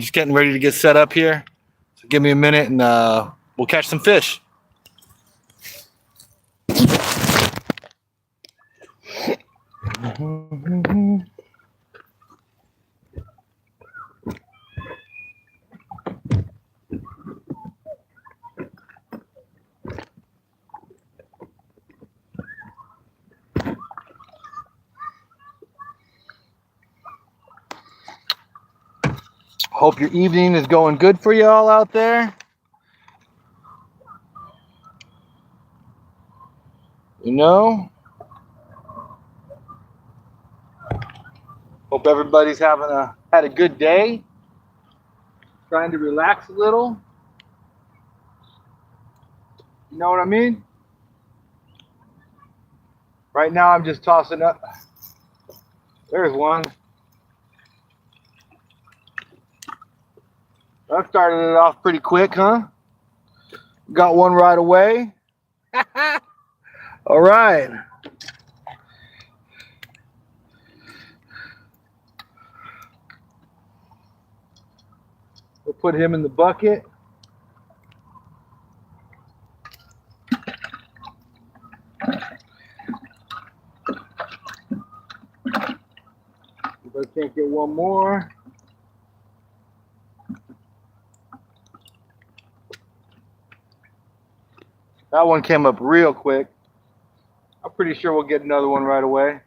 just getting ready to get set up here. So give me a minute and we'll catch some fish. Hope your evening is going good for you all out there. You know, hope everybody's had a good day. Trying to relax a little. You know what I mean? Right now I'm just tossing up. There's one. That started it off pretty quick, huh? Got one right away. All right. We'll put him in the bucket. If I can't get one more. That one came up real quick. I'm pretty sure we'll get another one right away.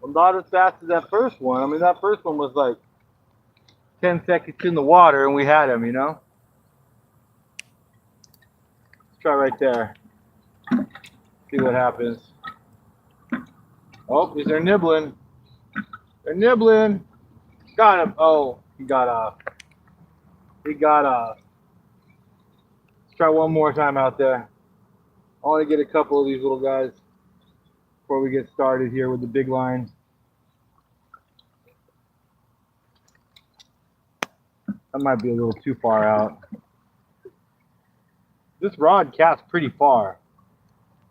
Well, not as fast as that first one. I mean, that first one was like 10 seconds in the water and we had him, you know? Let's try right there. See what happens. Oh, they're nibbling. They're nibbling. Got him. Oh, he got off. He got off. Let's try one more time out there. I want to get a couple of these little guys before we get started here with the big line. That might be a little too far out. This rod casts pretty far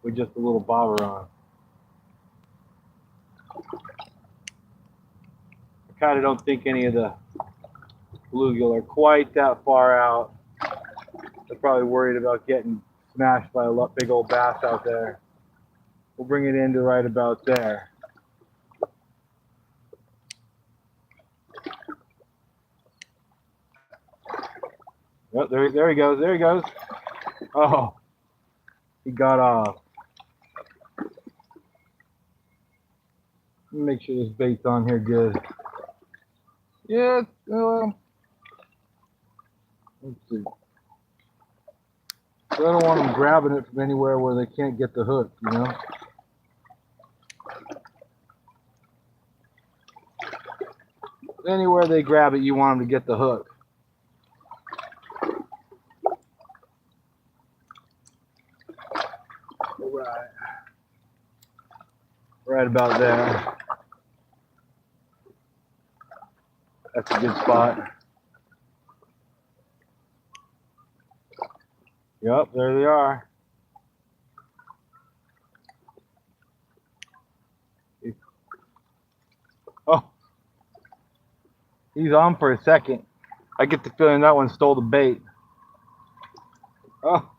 with just a little bobber on. I kind of don't think any of the bluegill are quite that far out. They're probably worried about getting smashed by a big old bass out there. We'll bring it into right about there. Oh, there he goes. There he goes. Oh, he got off. Let me make sure this bait's on here good. Yeah, let's see. So I don't want them grabbing it from anywhere where they can't get the hook, you know? Anywhere they grab it, you want them to get the hook. Right about there. That's a good spot. Yep, there they are. Oh, he's on for a second. I get the feeling that one stole the bait. Oh,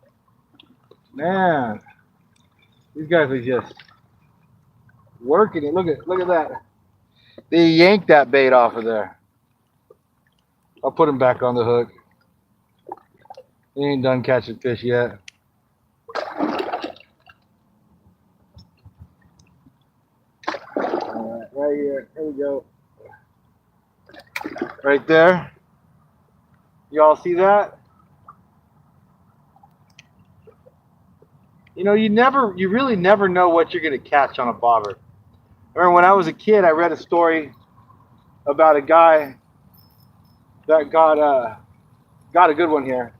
man. These guys are just working it. Look at that. They yanked that bait off of there. I'll put him back on the hook. He ain't done catching fish yet. All right, right here. Here we go. Right there. Y'all see that? You know, you really never know what you're going to catch on a bobber. I remember when I was a kid, I read a story about a guy that got Got a good one here.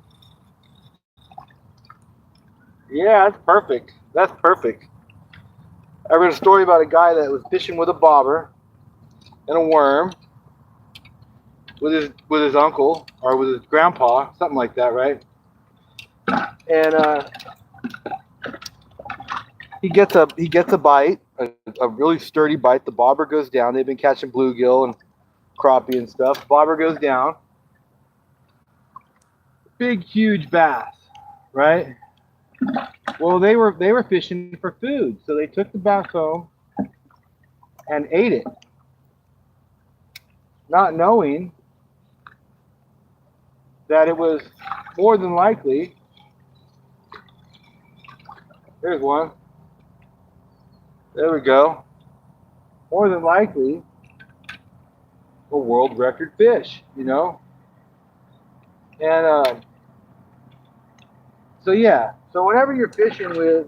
Yeah, that's perfect. That's perfect. I read a story about a guy that was fishing with a bobber and a worm with his uncle or with his grandpa, something like that, right? And he gets a bite, a really sturdy bite. The bobber goes down. They've been catching bluegill and crappie and stuff. Bobber goes down. Big, huge bass, right? Well, they were fishing for food, so they took the bass home and ate it, not knowing that it was more than likely. There's one. There we go. More than likely, a world record fish, you know. And so yeah. So whenever you're fishing with,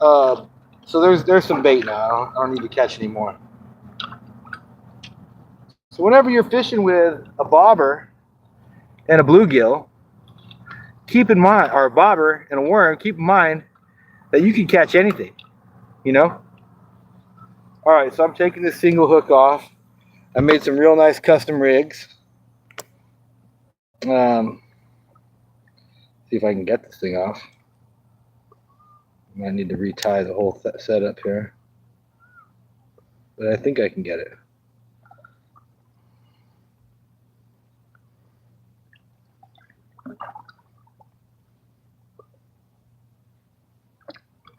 uh, so there's some bait now. I don't need to catch anymore. So whenever you're fishing with a bobber and a bluegill, keep in mind, or a bobber and a worm, keep in mind that you can catch anything, you know. All right, so I'm taking this single hook off. I made some real nice custom rigs. See if I can get this thing off. I might need to retie the whole setup here, but I think I can get it.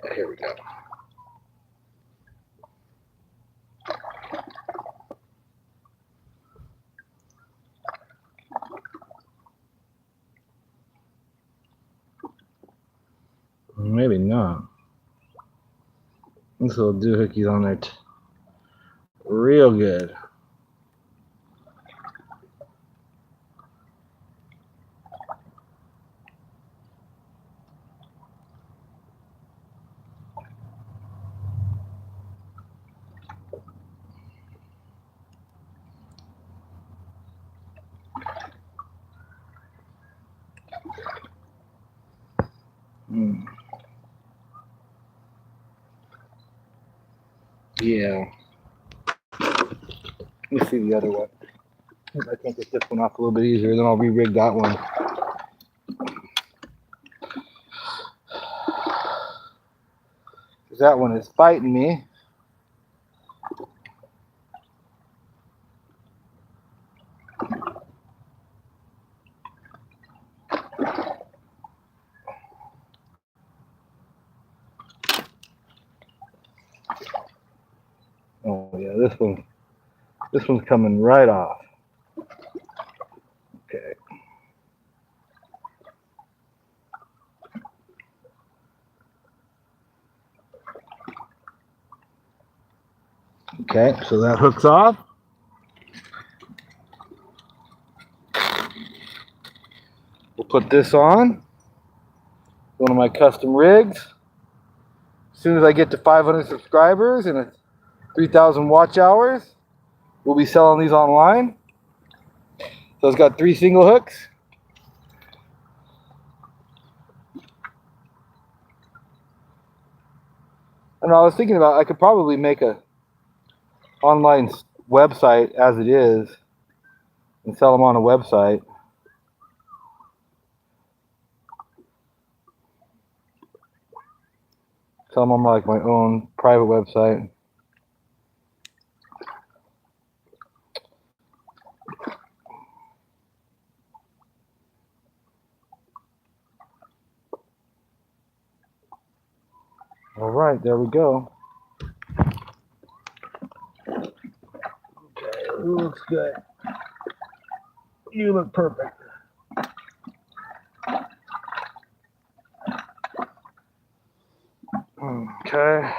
Yeah, here we go. Maybe not. This little doohickey's on there real good. Yeah. Let me see the other one. I can't get this one off a little bit easier, then I'll re-rig that one. Because that one is fighting me. Oh yeah, this one's coming right off. Okay. Okay, so that hooks off. We'll put this on one of my custom rigs. As soon as I get to 500 subscribers and 3,000 watch hours, we'll be selling these online. So it's got 3 single hooks. And I was thinking about I could probably make a online website as it is and sell them on a website. Sell them on like my own private website. All right, there we go. Okay, looks good. You look perfect. Okay.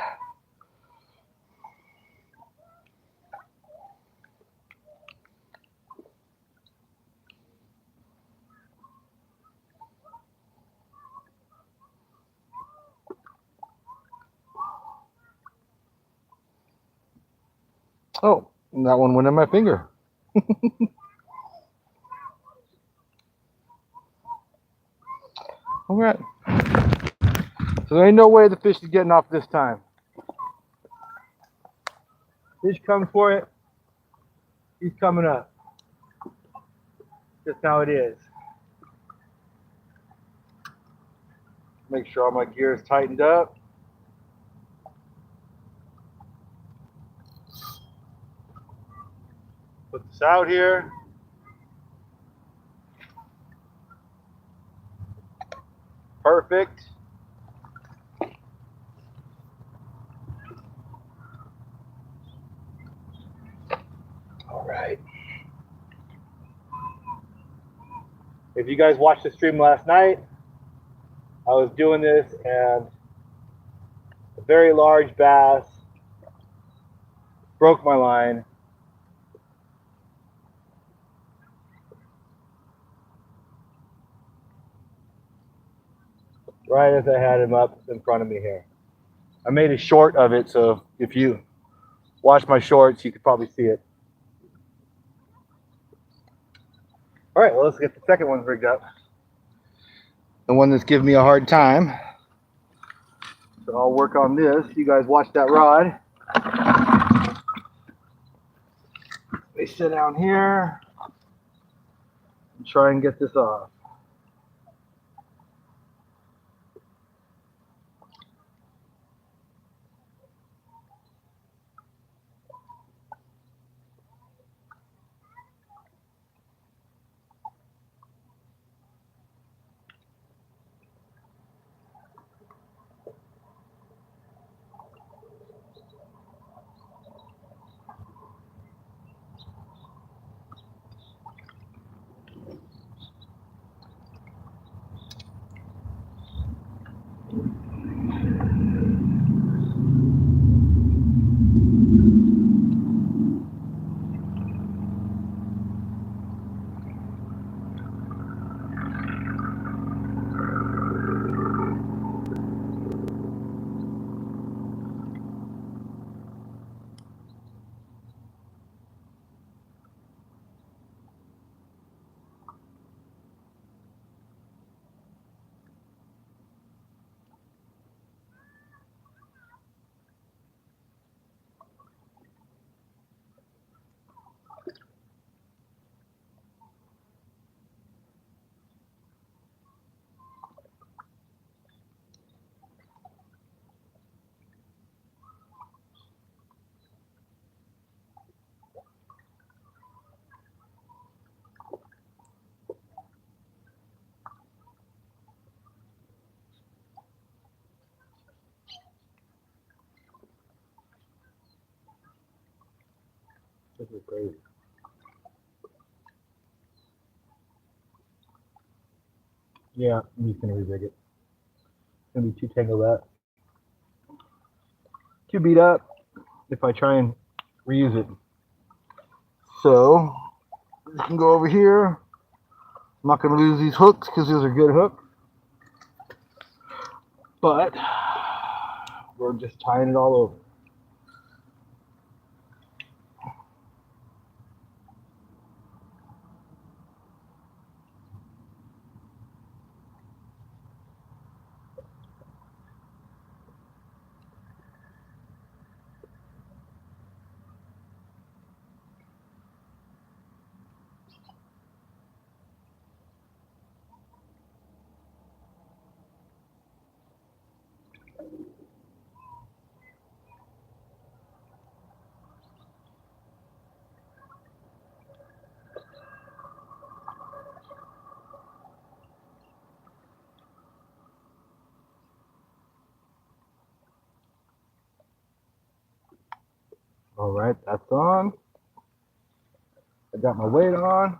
Oh, and that one went in my finger. All right. So there ain't no way the fish is getting off this time. Fish comes for it. He's coming up. Just how it is. Make sure all my gear is tightened up. Put this out here. Perfect. All right. If you guys watched the stream last night, I was doing this and a very large bass broke my line. Right as I had him up in front of me here. I made a short of it, so if you watch my shorts, you could probably see it. All right, well, let's get the second one rigged up. The one that's giving me a hard time. So I'll work on this. You guys watch that rod. They sit down here and try and get this off. This is crazy. Yeah, I'm just gonna rebig it. It's gonna be too tangled up, too beat up if I try and reuse it. So we can go over here. I'm not gonna lose these hooks because those are good hooks, but we're just tying it all over. All right, that's on. I got my weight on.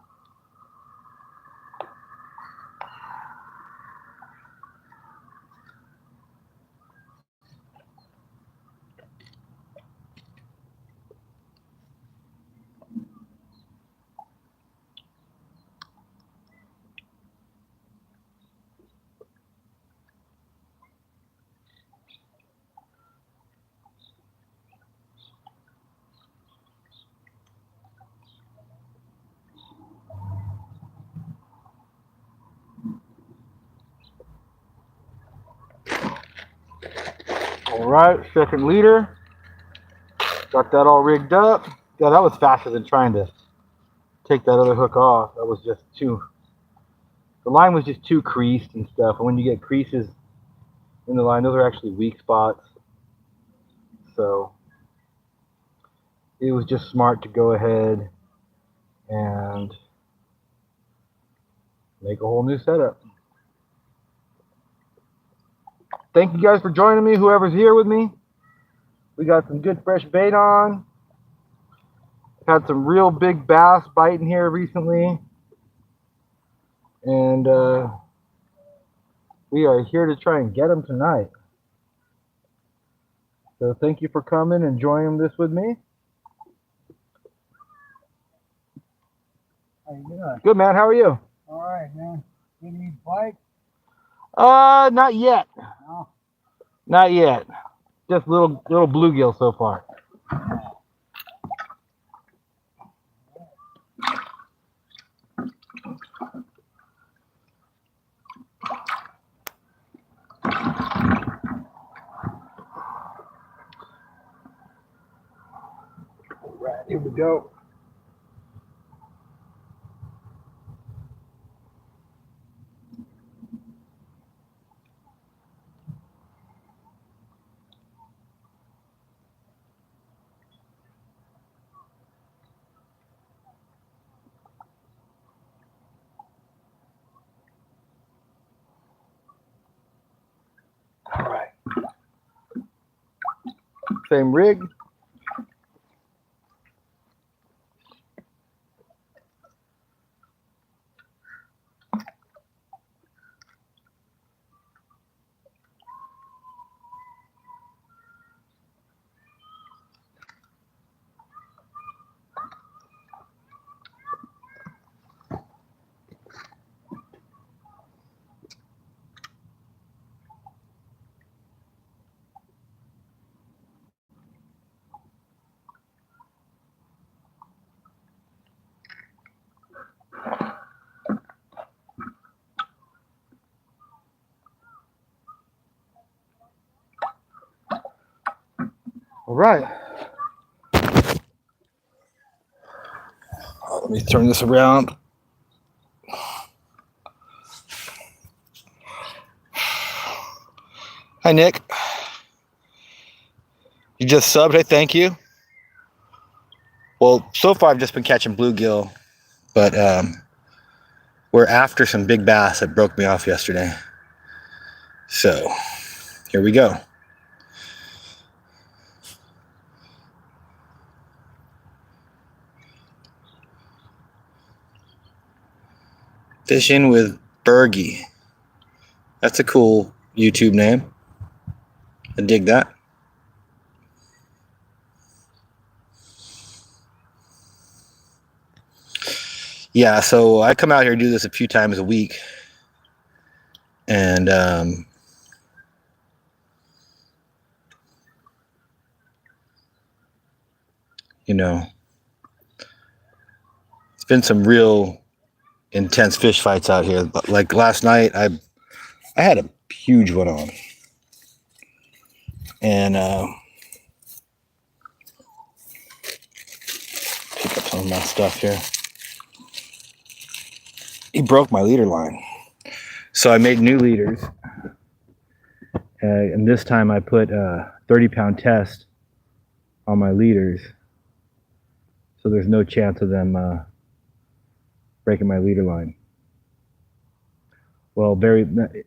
All right, second leader. Got that all rigged up. Yeah, that was faster than trying to take that other hook off. That was just too, the line was just too creased and stuff. And when you get creases in the line, those are actually weak spots. So it was just smart to go ahead and make a whole new setup. Thank you guys for joining me, whoever's here with me. We got some good fresh bait on. Had some real big bass biting here recently. And we are here to try and get them tonight. So thank you for coming and joining this with me. How you doing? Good, man. How are you? All right, man. Get any bite? Not yet. No. Not yet. Just little bluegill so far. All right, here we go. All right. Same rig. All right. Let me turn this around. Hi, Nick. You just subbed. Hey, thank you. Well, so far I've just been catching bluegill, but we're after some big bass that broke me off yesterday. So here we go. Fishing with Bergie. That's a cool YouTube name. I dig that. Yeah, so I come out here and do this a few times a week. And you know, it's been some real intense fish fights out here. Like last night, I had a huge one on. And pick up some of my stuff here. He broke my leader line. So I made new leaders. And this time I put a 30-pound test on my leaders. So there's no chance of them breaking my leader line. Well, the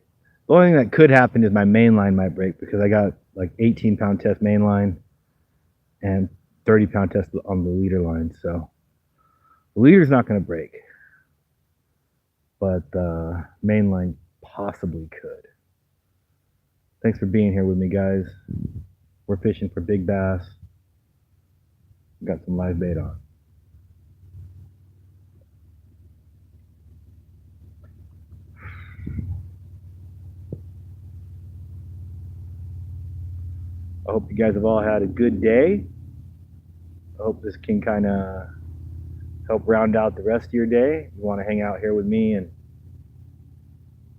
only thing that could happen is my main line might break because I got like 18-pound test main line and 30-pound test on the leader line. So the leader's not going to break, but the main line possibly could. Thanks for being here with me, guys. We're fishing for big bass. Got some live bait on. I hope you guys have all had a good day. I hope this can kind of help round out the rest of your day. You want to hang out here with me and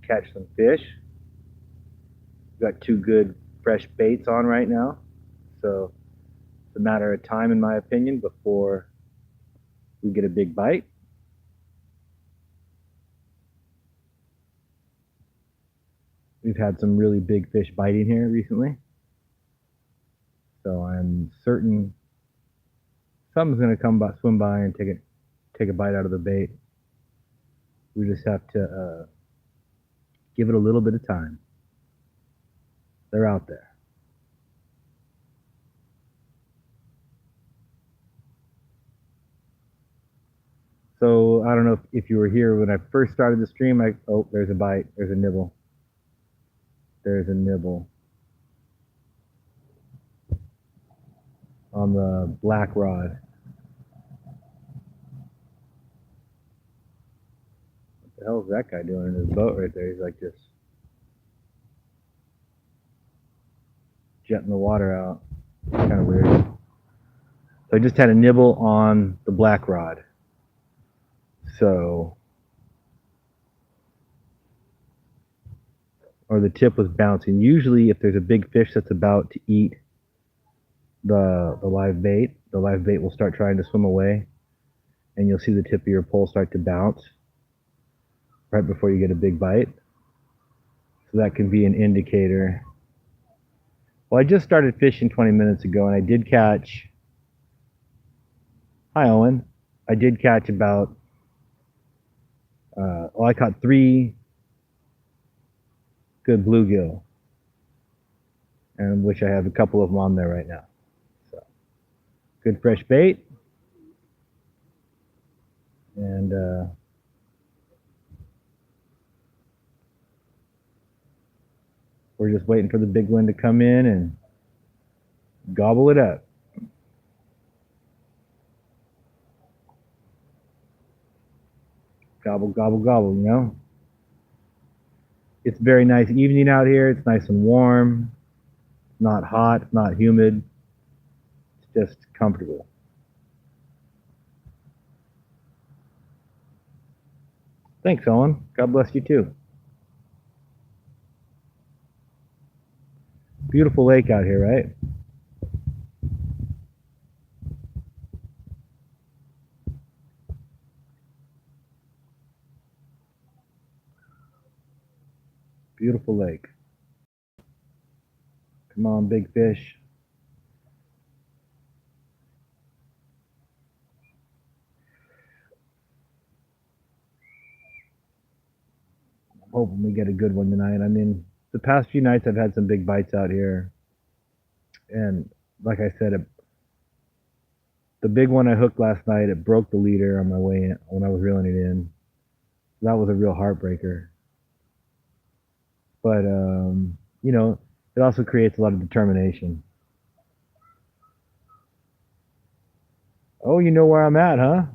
catch some fish. We've got two good fresh baits on right now. So it's a matter of time, in my opinion, before we get a big bite. We've had some really big fish biting here recently. So I'm certain something's going to come by, swim by and take a bite out of the bait. We just have to give it a little bit of time. They're out there. So I don't know if you were here when I first started the stream. Oh, there's a bite. There's a nibble. There's a nibble on the black rod. What the hell is that guy doing in his boat right there? He's like just jetting the water out. Kind of weird. So I just had a nibble on the black rod. So, or the tip was bouncing. Usually if there's a big fish that's about to eat the live bait will start trying to swim away, and you'll see the tip of your pole start to bounce right before you get a big bite. So that can be an indicator. Well, I just started fishing 20 minutes ago, and I did catch, hi Owen, I did catch about, I caught 3 good bluegill, and which I have a couple of them on there right now. So good fresh bait, and we're just waiting for the big one to come in and gobble it up. Gobble, gobble, gobble, you know? It's very nice evening out here. It's nice and warm. It's not hot, it's not humid. It's just comfortable. Thanks, Owen. God bless you too. Beautiful lake out here, right? Beautiful lake. Come on, big fish. I'm hoping we get a good one tonight. I mean, the past few nights I've had some big bites out here. And like I said, the big one I hooked last night, it broke the leader on my way in when I was reeling it in. That was a real heartbreaker. But, you know, it also creates a lot of determination. Oh, you know where I'm at, huh?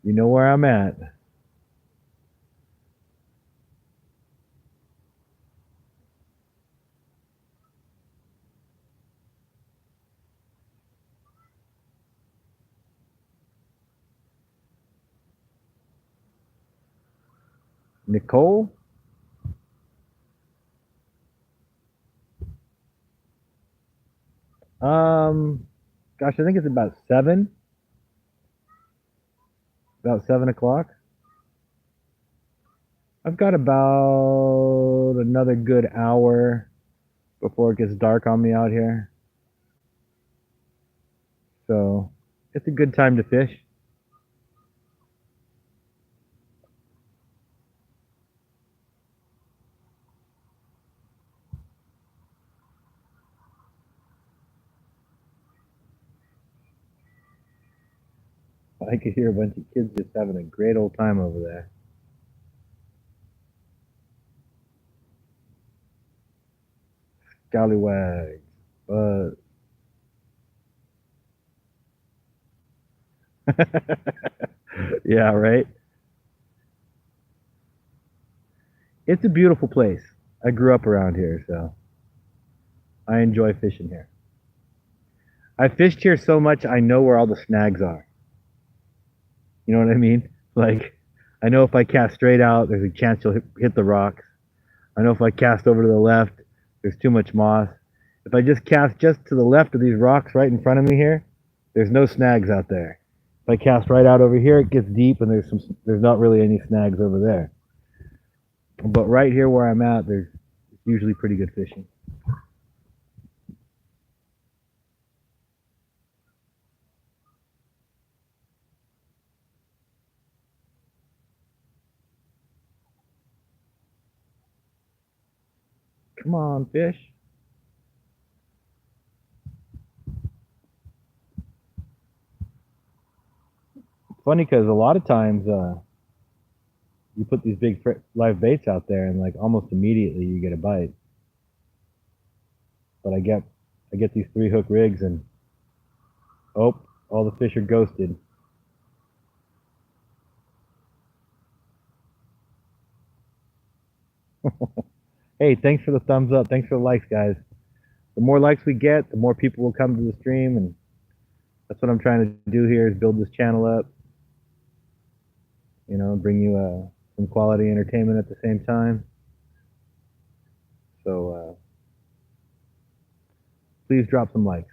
You know where I'm at. Nicole? Gosh, I think it's about 7. About 7 o'clock. I've got about another good hour before it gets dark on me out here. So it's a good time to fish. I could hear a bunch of kids just having a great old time over there. Scallywags. Yeah, right? It's a beautiful place. I grew up around here, so I enjoy fishing here. I fished here so much I know where all the snags are. You know what I mean? Like, I know if I cast straight out, there's a chance you'll hit the rocks. I know if I cast over to the left, there's too much moss. If I just cast just to the left of these rocks right in front of me here, there's no snags out there. If I cast right out over here, it gets deep and there's not really any snags over there. But right here where I'm at, there's usually pretty good fishing. Come on, fish. It's funny because a lot of times you put these big live baits out there and like almost immediately you get a bite. But I get these 3-hook rigs and oh, all the fish are ghosted. Hey, thanks for the thumbs up. Thanks for the likes, guys. The more likes we get, the more people will come to the stream, and that's what I'm trying to do here is build this channel up. You know, bring you some quality entertainment at the same time. So please drop some likes.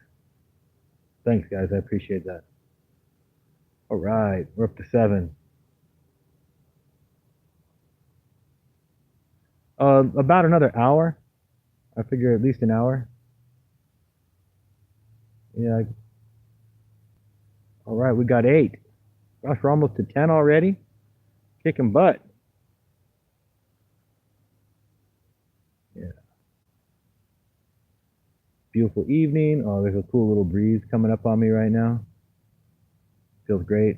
Thanks, guys. I appreciate that. All right, we're up to 7. About another hour. I figure at least an hour. Yeah. All right, we got 8. Gosh, we're almost to 10 already. Kicking butt. Yeah. Beautiful evening. Oh, there's a cool little breeze coming up on me right now. Feels great.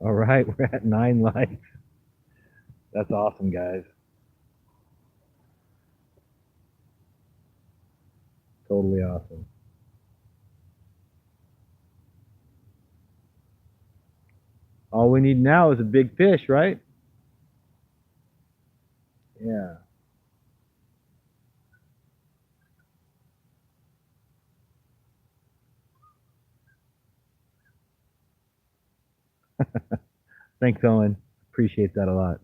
All right, we're at 9 likes. That's awesome, guys. Totally awesome. All we need now is a big fish, right? Yeah. Thanks, Owen. Appreciate that a lot.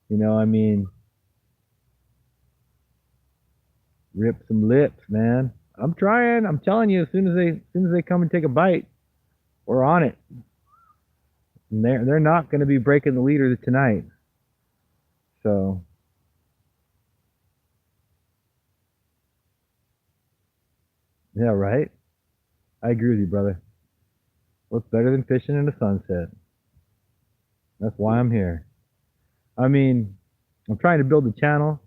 You know, I mean, rip some lips, man. I'm trying. I'm telling you, as soon as they come and take a bite, we're on it. And they're not going to be breaking the leader tonight. So yeah, right. I agree with you, brother. What's better than fishing in the sunset? That's why I'm here. I mean, I'm trying to build a channel,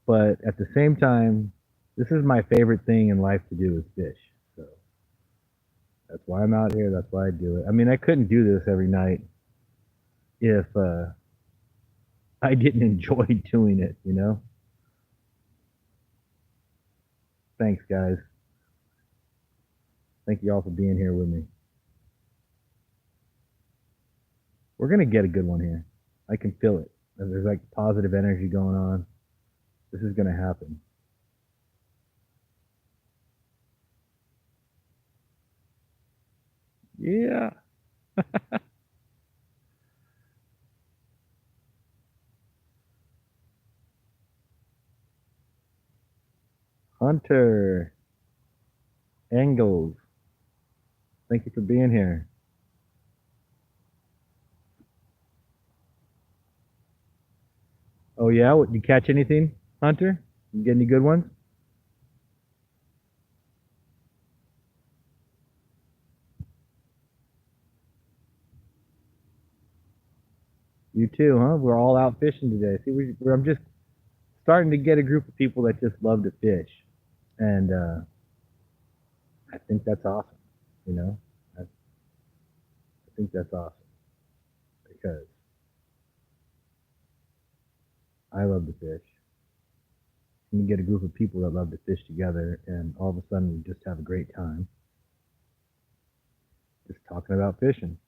but at the same time, this is my favorite thing in life to do is fish. So that's why I'm out here. That's why I do it. I mean, I couldn't do this every night if I didn't enjoy doing it, you know? Thanks, guys. Thank you all for being here with me. We're going to get a good one here. I can feel it. There's like positive energy going on. This is going to happen. Yeah. Hunter. Engels. Thank you for being here. Oh, yeah? What, you catch anything, Hunter? You get any good ones? You too, huh? We're all out fishing today. See, I'm just starting to get a group of people that just love to fish. And I think that's awesome, you know? I think that's awesome because I love to fish. And you get a group of people that love to fish together, and all of a sudden we just have a great time just talking about fishing.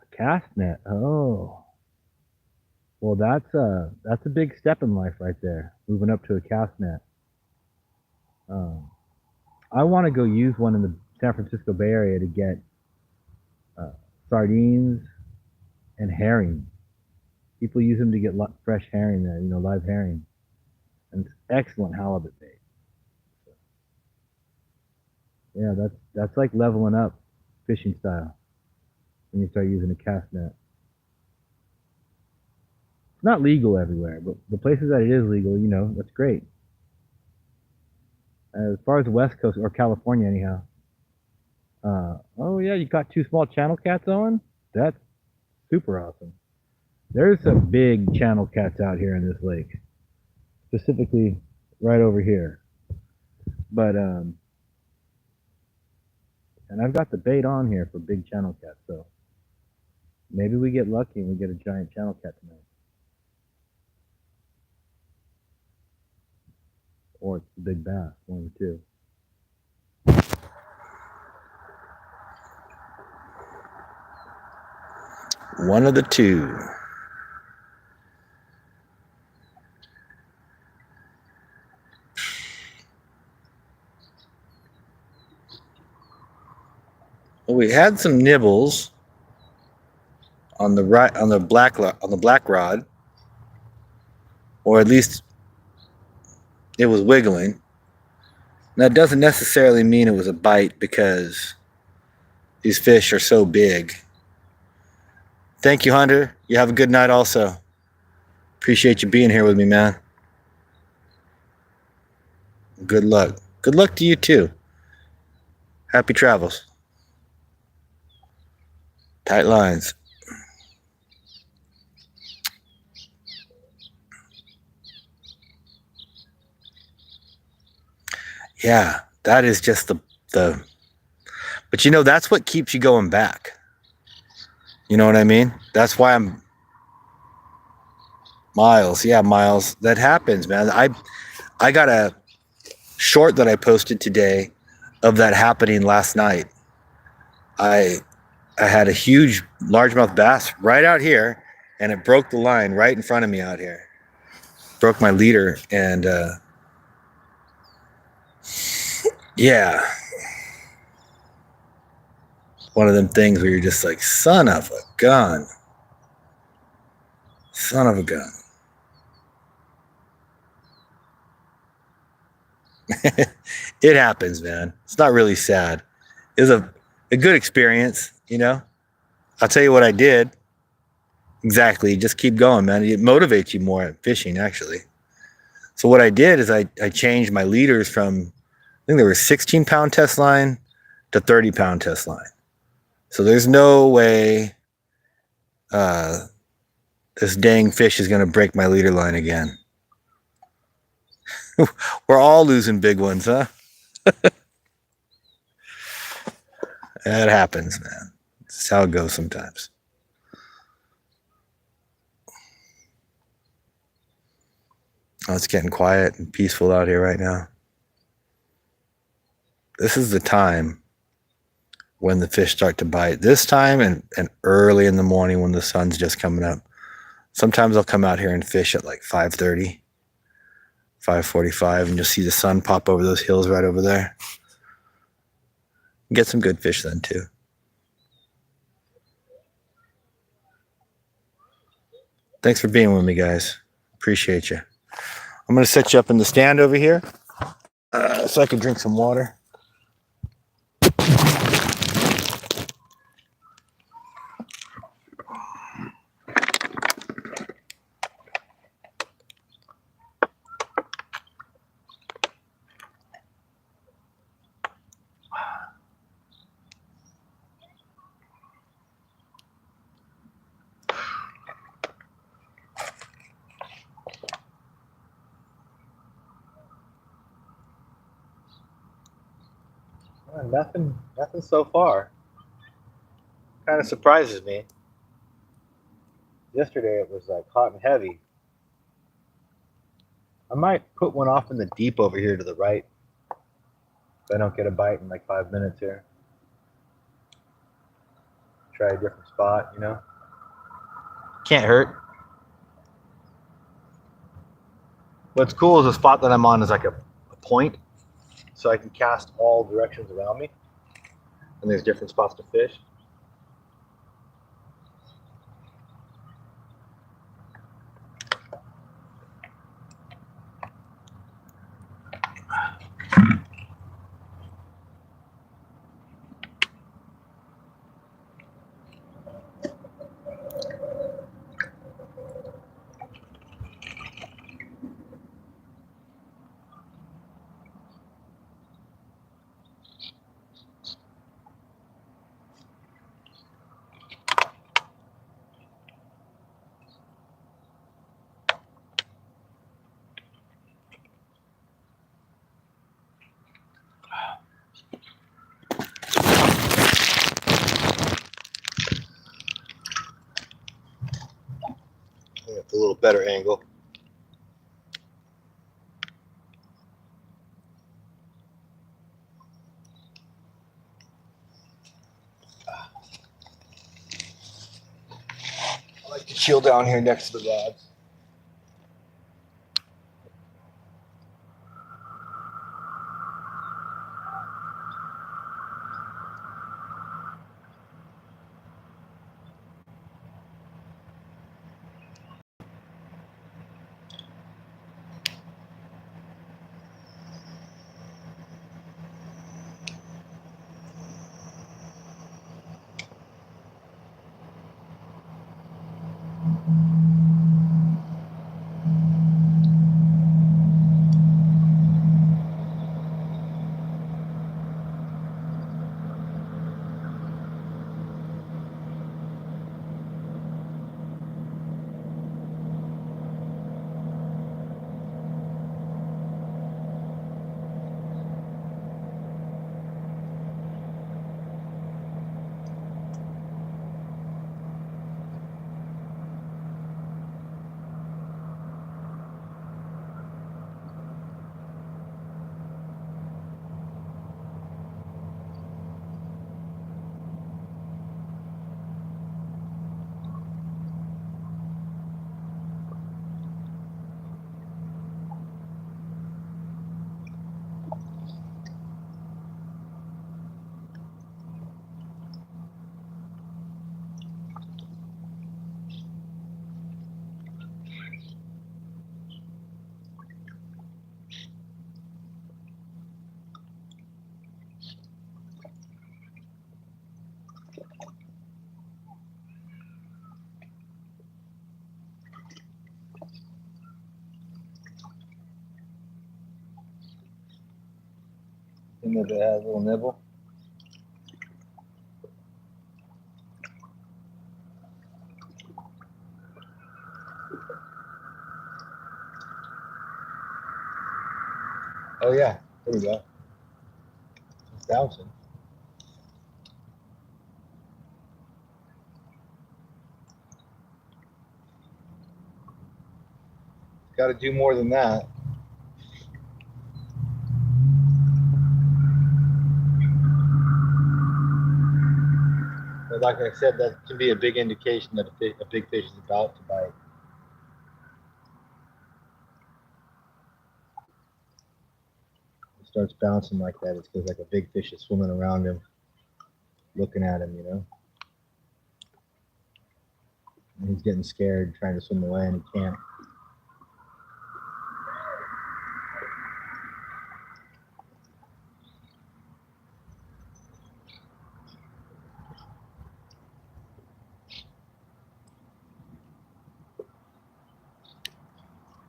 A cast net. Oh. Well, that's a big step in life right there, moving up to a cast net. I want to go use one in the San Francisco Bay Area to get uh, sardines and herring. People use them to get fresh herring there, live herring. And it's excellent halibut bait. So, yeah, that's like leveling up fishing style when you start using a cast net. It's not legal everywhere, but the places that it is legal, that's great. As far as the West Coast or California, anyhow. Oh yeah, you got 2 small channel cats on? That's super awesome. There's some big channel cats out here in this lake, specifically right over here. But and I've got the bait on here for big channel cats, so maybe we get lucky and we get a giant channel cat tonight. Or it's the big bass, one of the two. One of the two. Well, we had some nibbles on the right on the black rod, or at least it was wiggling. That doesn't necessarily mean it was a bite because these fish are so big. Thank you, Hunter. You have a good night also. Appreciate you being here with me, man. Good luck. Good luck to you too. Happy travels. Tight lines. Yeah, that is just the but that's what keeps you going back. You know what I mean? That's why I'm Miles. Yeah, Miles. That happens, man. I got a short that I posted today of that happening last night. I had a huge largemouth bass right out here, and it broke the line right in front of me out here. Broke my leader, and yeah. One of them things where you're just like, son of a gun. Son of a gun. It happens, man. It's not really sad. It was a good experience, I'll tell you what I did. Exactly. Just keep going, man. It motivates you more at fishing, actually. So what I did is I changed my leaders from, I think they were 16-pound test line to 30-pound test line. So there's no way this dang fish is going to break my leader line again. We're all losing big ones, huh? That happens, man. That's how it goes sometimes. Oh, it's getting quiet and peaceful out here right now. This is the time when the fish start to bite. This time and early in the morning when the sun's just coming up. Sometimes I'll come out here and fish at like 5:30, 5:45, and you'll see the sun pop over those hills right over there. Get some good fish then too. Thanks for being with me, guys. Appreciate you. I'm going to set you up in the stand over here so I can drink some water. Nothing so far. Kind of surprises me. Yesterday it was hot and heavy. I might put one off in the deep over here to the right. If I don't get a bite in like 5 minutes here. Try a different spot, Can't hurt. What's cool is the spot that I'm on is like a point. so I can cast all directions around me, and there's different spots to fish. It's a little better angle. I like to chill down here next to the rods. And if it has a little nibble. Oh yeah, there we go. It's bouncing. Got to do more than that. But like I said, that can be a big indication that a big fish is about to bite. It starts bouncing like that. It's because like a big fish is swimming around him, looking at him, you know. And he's getting scared, trying to swim away, and he can't.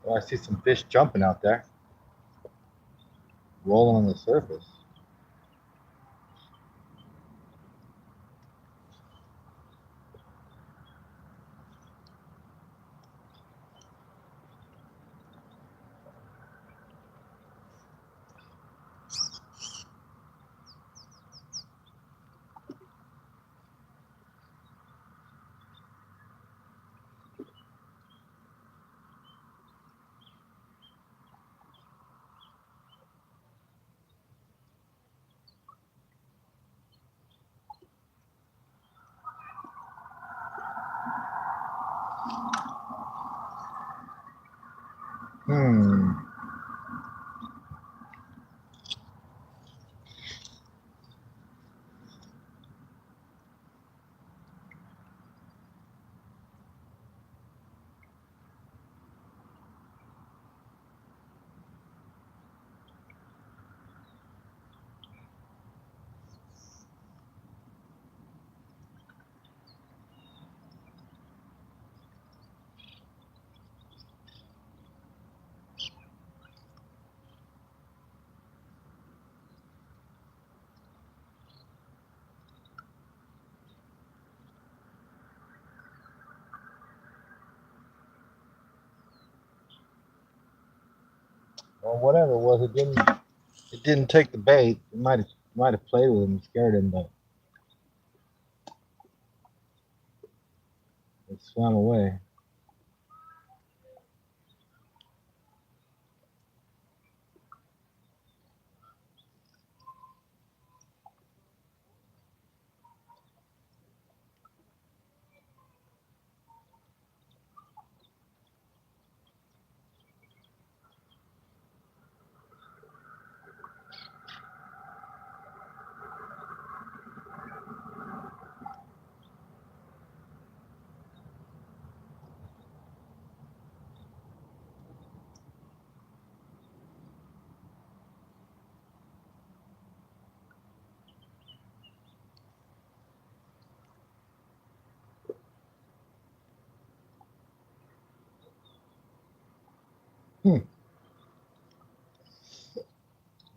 Well, I see some fish jumping out there, rolling on the surface. Hmm. or whatever it was. It didn't take the bait. It might have played with him and scared him, but it swam away.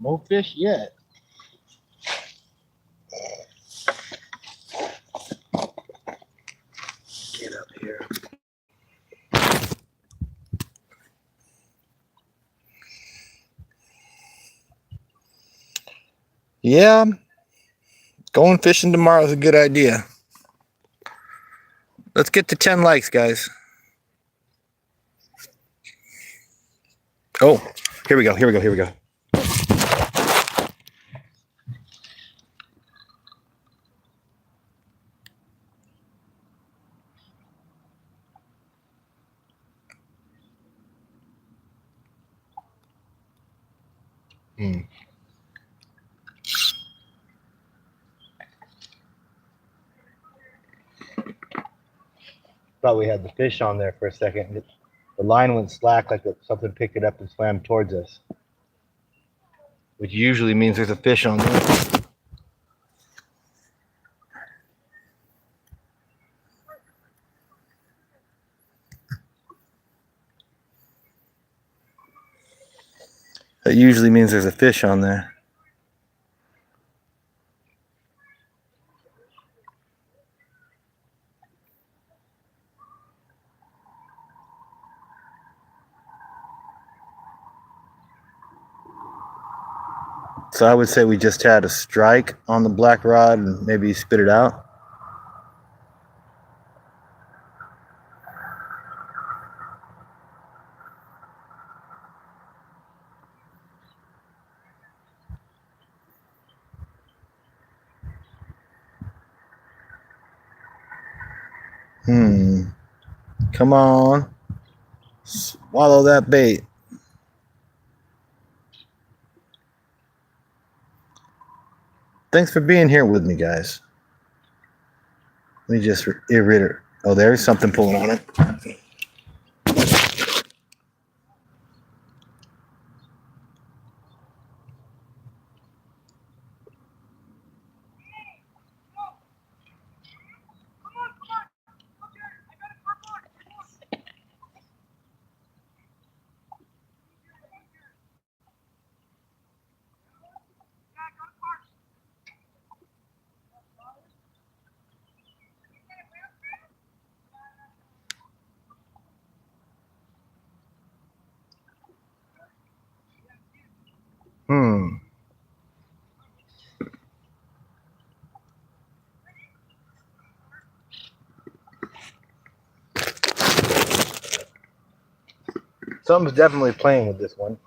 No fish yet. Get up here. Yeah, going fishing tomorrow is a good idea. Let's get to 10 likes, guys. Oh, here we go. Here we go. Here we go. Thought we had the fish on there for a second. The line went slack, like something picked it up and swam towards us, which usually means there's a fish on there. That usually means there's a fish on there. So I would say we just had a strike on the black rod and maybe spit it out. Come on. Swallow that bait. Thanks for being here with me, guys. Let me just reiterate. Oh, there's something pulling on it. Something's definitely playing with this one.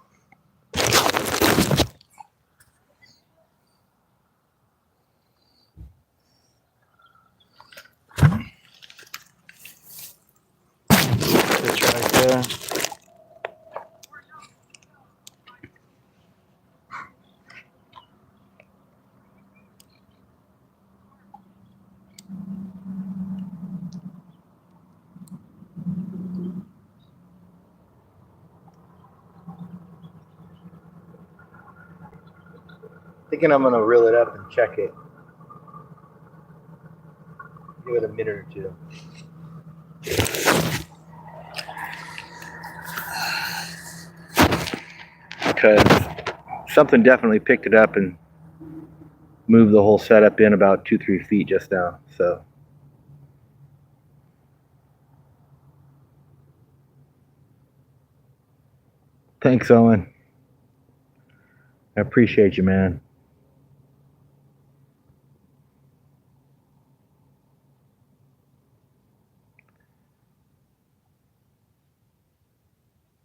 It's right there. Thinking I'm gonna reel it up and check it. Give it a minute or two. Because something definitely picked it up and moved the whole setup in about 2-3 feet just now. So thanks, Owen. I appreciate you, man.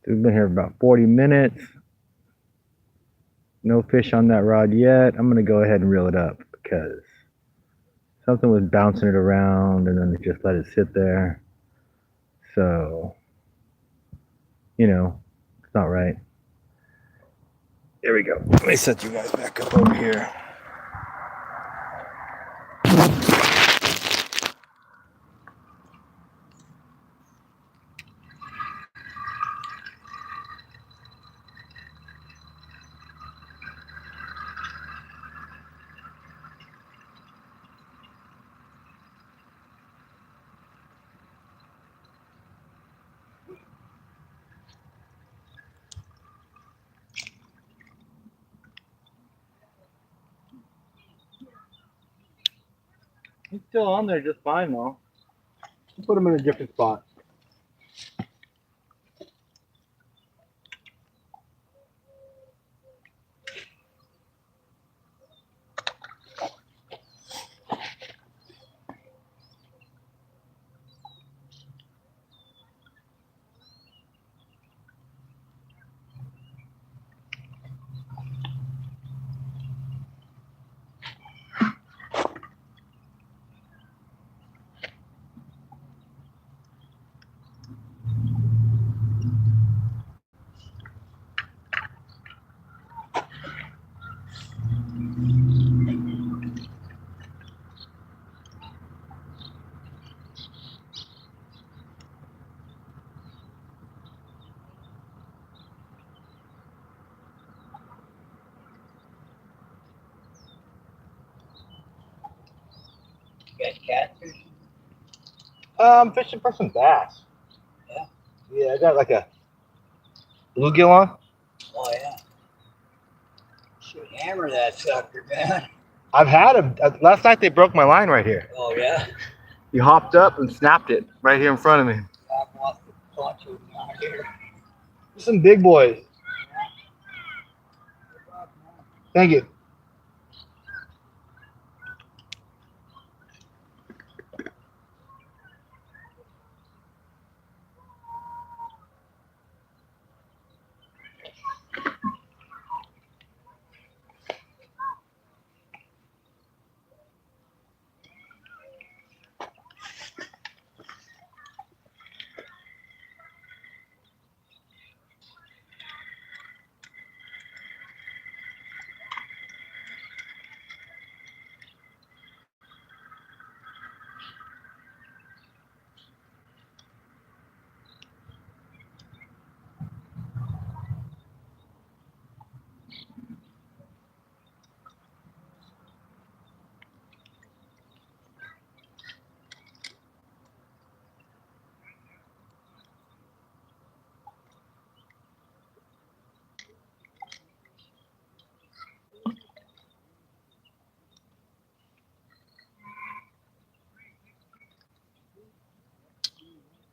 We've been here about 40 minutes. No fish on that rod yet. I'm gonna go ahead and reel it up because something was bouncing it around and then it just let it sit there. So, you know, it's not right. There we go. Let me set you guys back up over here. He's still on there just fine though. We'll put him in a different spot. Catch catfish? I'm fishing for some bass. Yeah? Yeah, I got like a bluegill on. Oh yeah. Should hammer that sucker, man. I've had him. Last night they broke my line right here. Oh yeah? He hopped up and snapped it right here in front of me. I've lost a bunch of them out here. Some big boys. Thank you.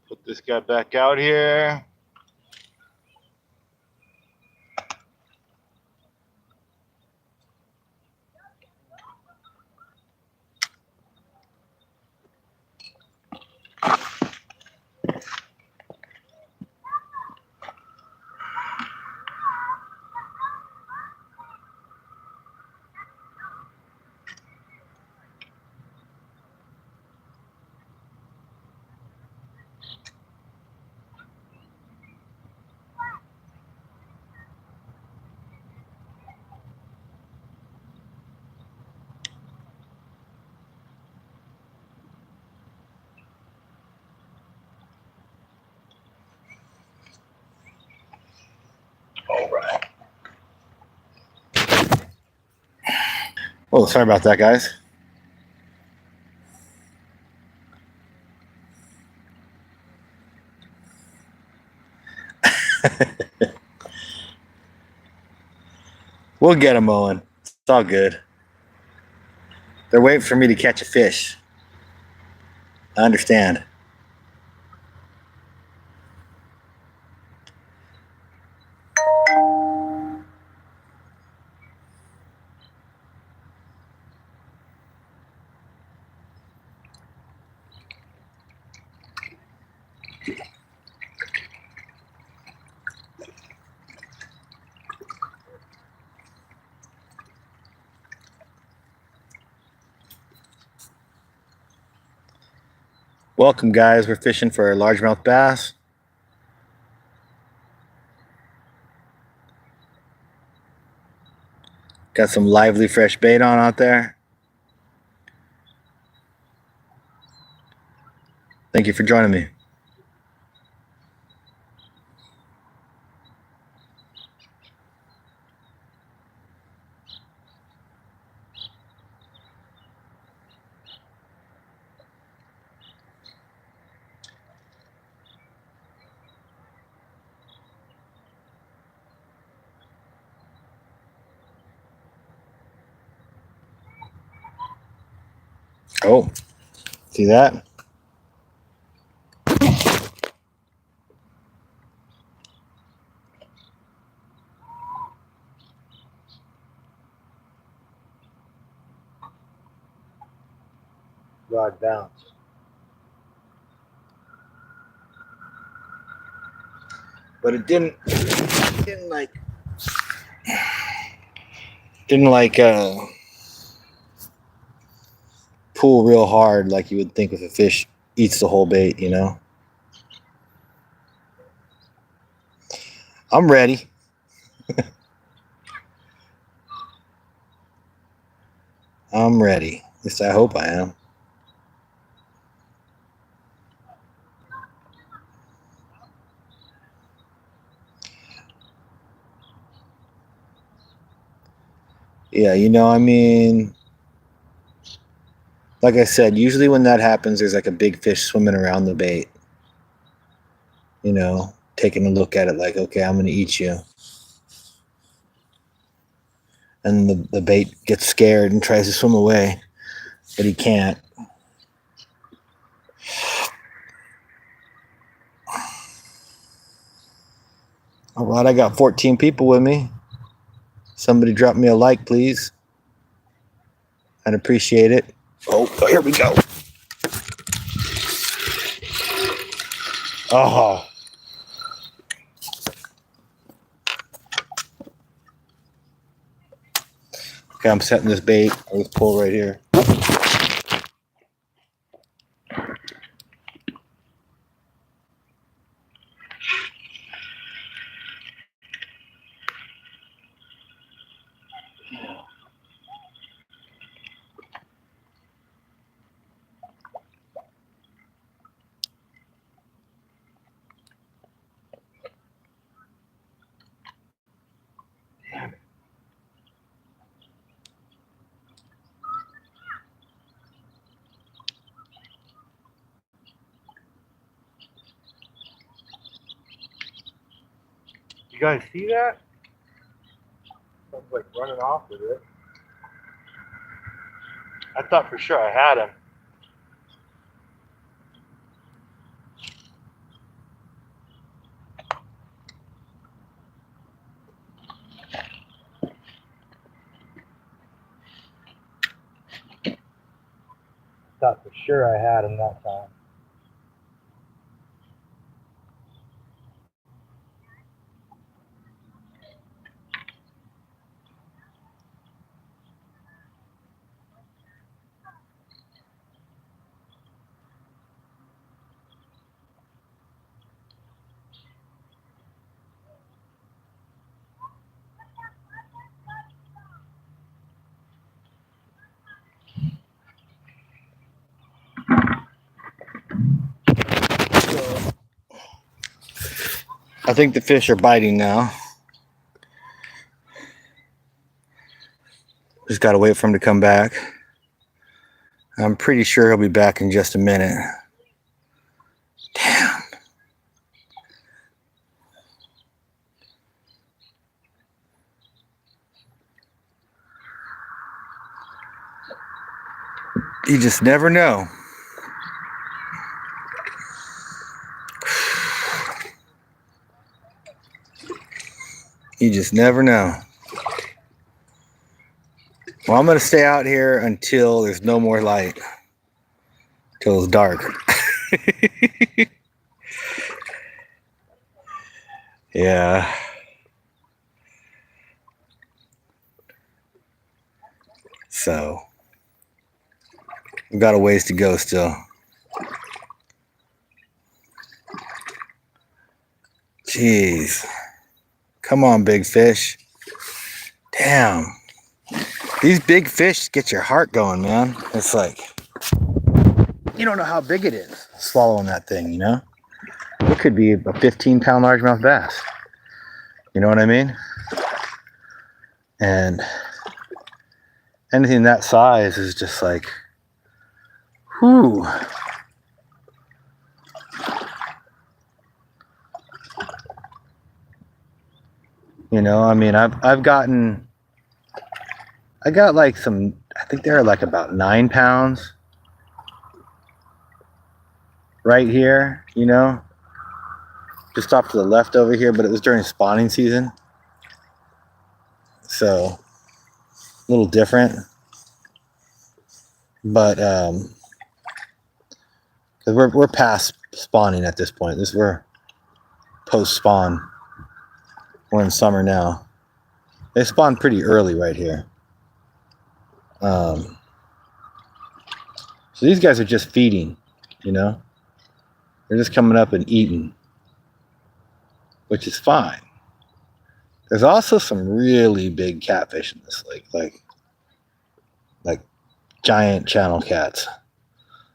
Put this guy back out here. All right. Oh, sorry about that, guys. We'll get them, Owen. It's all good. They're waiting for me to catch a fish. I understand. Welcome, guys. We're fishing for a largemouth bass. Got some lively fresh bait on out there. Thank you for joining me. Oh, see that? Rod bounce. But it didn't like pull real hard like you would think if a fish eats the whole bait, you know. I'm ready. I'm ready. At least I hope I am. Yeah, you know, I mean, like I said, usually when that happens, there's like a big fish swimming around the bait. You know, taking a look at it like, okay, I'm going to eat you. And the bait gets scared and tries to swim away, but he can't. All right, I got 14 people with me. Somebody drop me a like, please. I'd appreciate it. Oh, here we go. Oh. Okay, I'm setting this bait or this pole right here. You guys see that? Something's like running off with it. I thought for sure I had him. Thought for sure I had him that time. I think the fish are biting now. Just got to wait for him to come back. I'm pretty sure he'll be back in just a minute. Damn. You just never know. You just never know. Well, I'm going to stay out here until there's no more light. Till it's dark. Yeah. So, we've got a ways to go still. Jeez. Come on, big fish. Damn. These big fish get your heart going, man. It's like, you don't know how big it is swallowing that thing, you know? It could be a 15-pound largemouth bass. You know what I mean? And anything that size is just like, whew. You know, I mean, I got like some, I think they're like about 9 pounds right here, you know, just off to the left over here, but it was during spawning season. So a little different, but because we're past spawning at this point. We're post spawn. We're in summer now. They spawn pretty early right here. So these guys are just feeding, you know. They're just coming up and eating, which is fine. There's also some really big catfish in this lake, like giant channel cats.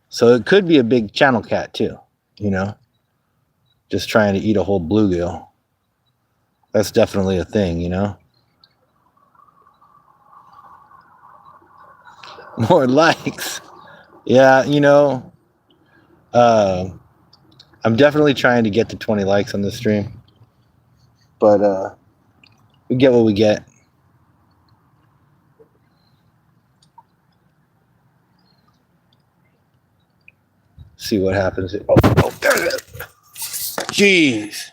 So it could be a big channel cat too, you know, just trying to eat a whole bluegill. That's definitely a thing, you know. More likes. Yeah, you know, I'm definitely trying to get to 20 likes on this stream, but we get what we get. See what happens. Oh, there it is. Jeez.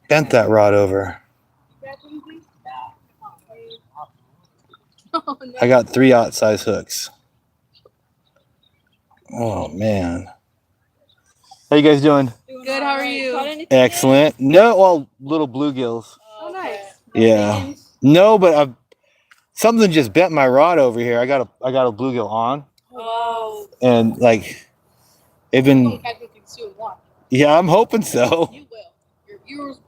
Bent that rod over. Oh, no. I got 3/0 size hooks. Oh man. How you guys doing? Good, how are you? Excellent. No, well, little bluegills. Oh, nice. Yeah. No, but something just bent my rod over here. I got a bluegill on, Oh. and like they've been. Catch something soon. Watch. Yeah, I'm hoping so. You will. Your viewers will.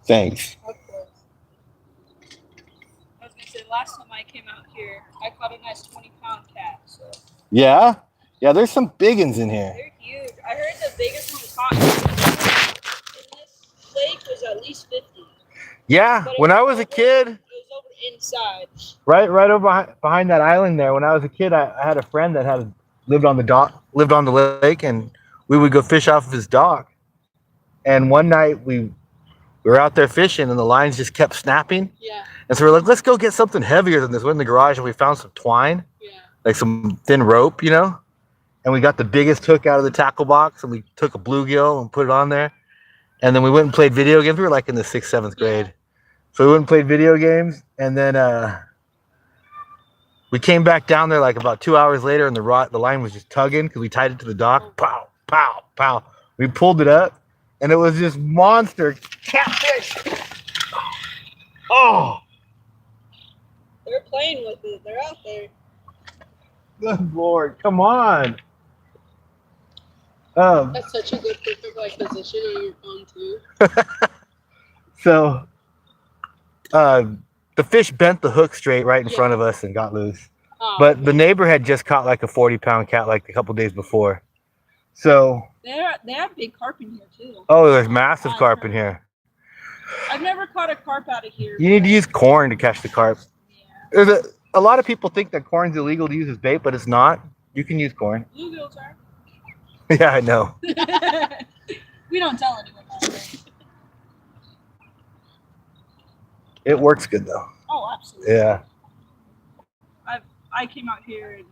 Thanks. Of course. I was gonna say last time I came out here, I caught a nice 20-pound cat. So Yeah, yeah. There's some big ones in here. they're huge. I heard the biggest one caught in this lake was at least 50. Yeah, But it when I was was a over- kid, It was over inside. Right over behind that island there. When I was a kid, I had a friend that lived on the lake, and we would go fish off of his dock. And one night we were out there fishing, and the lines just kept snapping. Yeah. And so we're like, let's go get something heavier than this. We're in the garage, and we found some twine, Yeah. like some thin rope, you know. And we got the biggest hook out of the tackle box, and we took a bluegill and put it on there. And then we went and played video games. We were like in the 6th, 7th grade. So we went and played video games, and then we came back down there like about 2 hours later, and the line was just tugging because we tied it to the dock. Pow, pow, pow. We pulled it up, and it was this monster catfish. Oh, They're playing with it. They're out there. good Lord, come on. Um, That's such a good perfect like position on your phone too. so the fish bent the hook straight right in Yeah. front of us and got loose. Oh, But the neighbor had just caught like a 40-pound cat like a couple days before. So, they have big carp in here too. oh, there's massive carp in here. I've never caught a carp out of here. You need to use corn to catch the carp. Yeah. There's a lot of people think that corn's illegal to use as bait, but it's not. You can use corn. Bluegills are. Yeah, I know. We don't tell anyone that. It works good though. Oh, absolutely. Yeah. I came out here and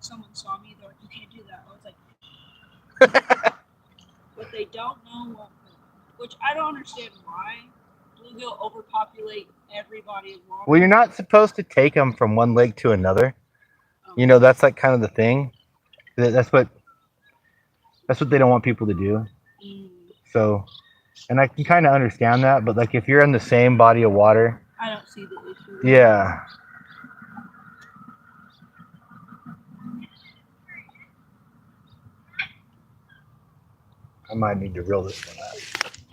someone saw me. They're like, "You can't do that." I was like, but they don't know which I don't understand why bluegill overpopulate every body of water. Well, you're not supposed to take them from one lake to another. You know, that's like kind of the thing. That's what they don't want people to do. Mm, So, and I can kind of understand that, but like if you're in the same body of water, I don't see the issue. yeah. I might need to reel this one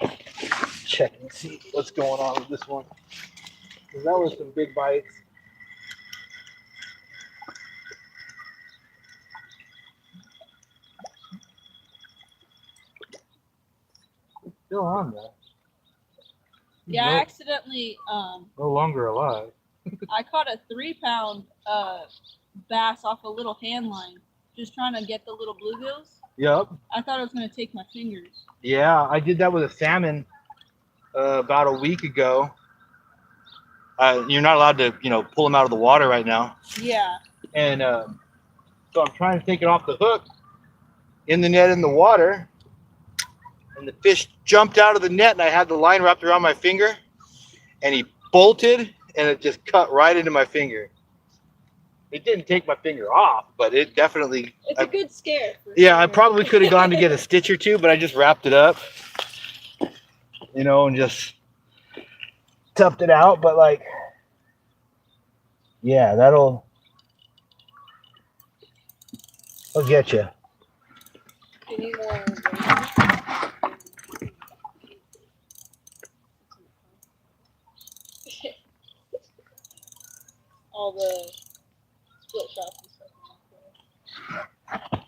out. Check and see what's going on with this one. Because that was some big bites. It's still on there. Yeah, I accidentally No longer alive. I caught a 3-pound bass off a little hand line, just trying to get the little bluegills. Yep. I thought it was gonna take my fingers. Yeah, I did that with a salmon about a week ago. You're not allowed to, pull them out of the water right now. Yeah. And so I'm trying to take it off the hook in the net in the water. And the fish jumped out of the net and I had the line wrapped around my finger. And he bolted and it just cut right into my finger. It didn't take my finger off, but it definitely... It's a good scare. Yeah, sure. I probably could have gone to get a stitch or two, but I just wrapped it up. And just toughed it out. But like, yeah, I'll get you. You need more. All the split shots and stuff.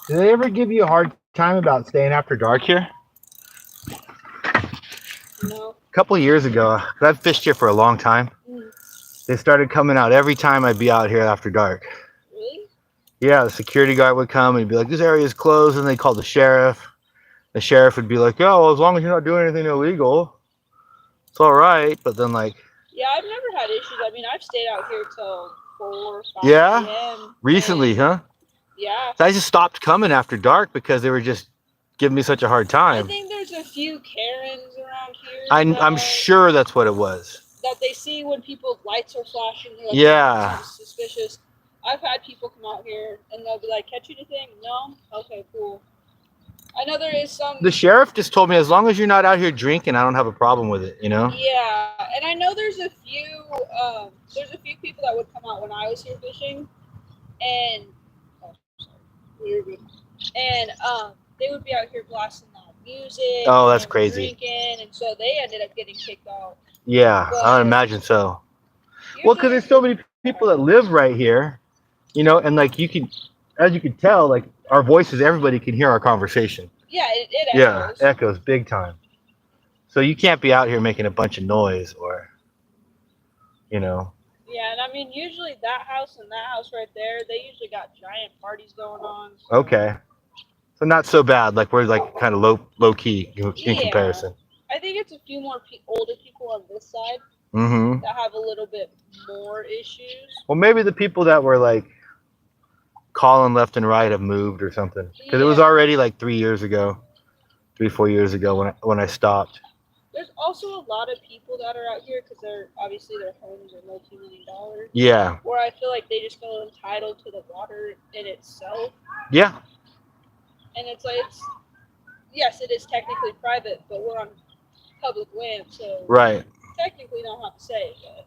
Do they ever give you a hard time about staying after dark here? No. A couple of years ago, 'cause I've fished here for a long time. They started coming out every time I'd be out here after dark. Really? Yeah, the security guard would come and he'd be like, "This area is closed," and they called the sheriff. The sheriff would be like, "Oh, well, as long as you're not doing anything illegal, it's all right." But then like, Yeah, I've never had issues. I mean, I've stayed out here till 4, 5 yeah, p.m. recently, huh? Yeah. So I just stopped coming after dark because they were just giving me such a hard I time. think there's a few Karens around here. I'm sure that's what it was. That they see when people's lights are flashing. They're like, Yeah. "Oh, suspicious." I've had people come out here and they'll be like, "Catch anything?" No. Okay, cool. I know there is some. The sheriff just told me as long as you're not out here drinking, I don't have a problem with it. Yeah, and I know there's a few people that would come out when I was here fishing, and they would be out here blasting loud music. Oh, that's and crazy. Drinking, and so they ended up getting kicked out. Yeah, But I would imagine so. usually- Well, because there's so many people that live right here, and like as you can tell, like our voices, everybody can hear our conversation. Yeah, it Yeah, echoes. echoes big time. So you can't be out here making a bunch of noise or. Yeah, and I mean, usually that house and that house right there, they usually got giant parties going on. So. Okay. So not so bad. Like we're like kind of low key in Yeah. comparison. I think it's a few more older people on this side Mm-hmm. that have a little bit more issues. Well, maybe the people that were like calling left and right have moved or something. Because it was Yeah. already like 3 years ago, 4 years ago when I stopped. There's also a lot of people that are out here because their homes are multi-million-dollar. Yeah. Where I feel like they just feel entitled to the water in itself, Yeah. and it's like yes, it is technically private, but we're on public land, so Right. technically don't have to say it. But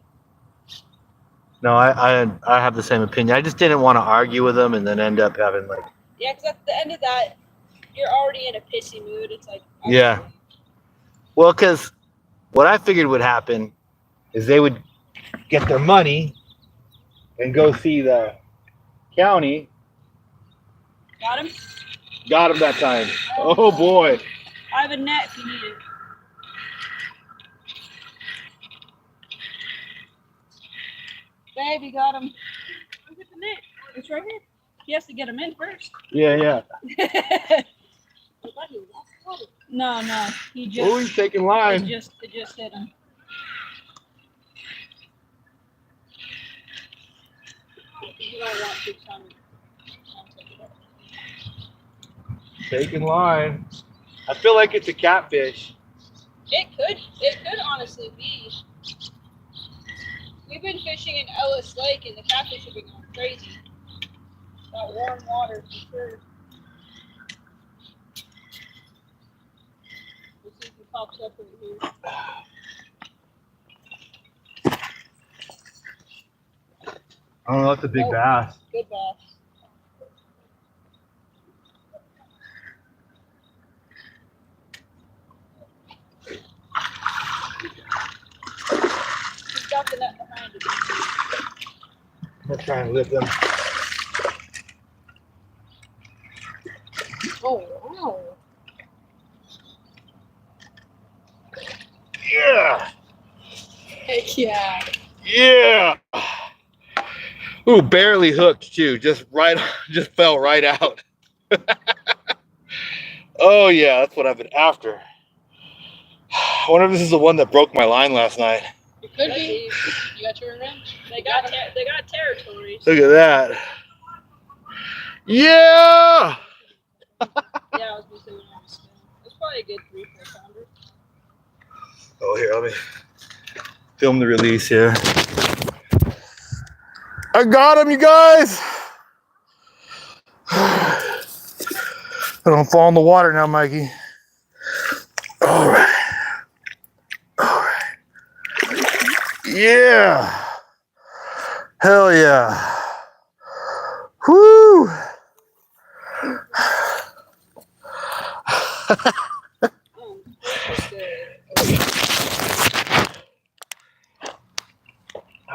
No, I have the same opinion. I just didn't want to argue with them and then end up having like. yeah, because at the end of that, you're already in a pissy mood. It's like Yeah. Well, because what I figured would happen is they would get their money and go see the county. Got him. Got him that time. Oh boy. I have a net if you need it. Babe, you got him. Look at the net. It's right here. He has to get him in first. Yeah. No. He just. Oh, he's taking line. It just hit him. You don't want to tell me. Taking line. I feel like it's a catfish. It could honestly be. We've been fishing in Ellis Lake and the catfish have been going crazy. That warm water for sure. Let's see if it pops up over here. Oh, that's a big bass. Good bass. He's got the net behind it. I'm trying to lift them. Oh, wow. Yeah. Heck yeah. Yeah. Ooh, barely hooked too. Just fell right out. Oh yeah, that's what I've been after. I wonder if this is the one that broke my line last night. It could be. You got your revenge. They got territories. Look at that. Yeah. Yeah, I was gonna say when I was still. It's probably a good 3-4 pounder. Oh, here, let me film the release here. I got him, you guys. I don't fall in the water now, Mikey. All right. All right. Yeah. Hell yeah. Whoo.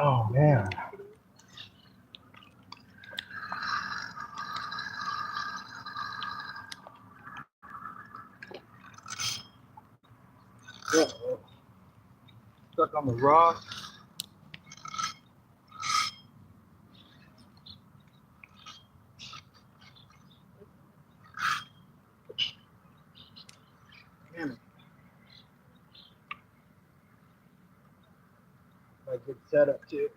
Oh, man. Uh-oh. Stuck on the rock. Damn it. A good setup too.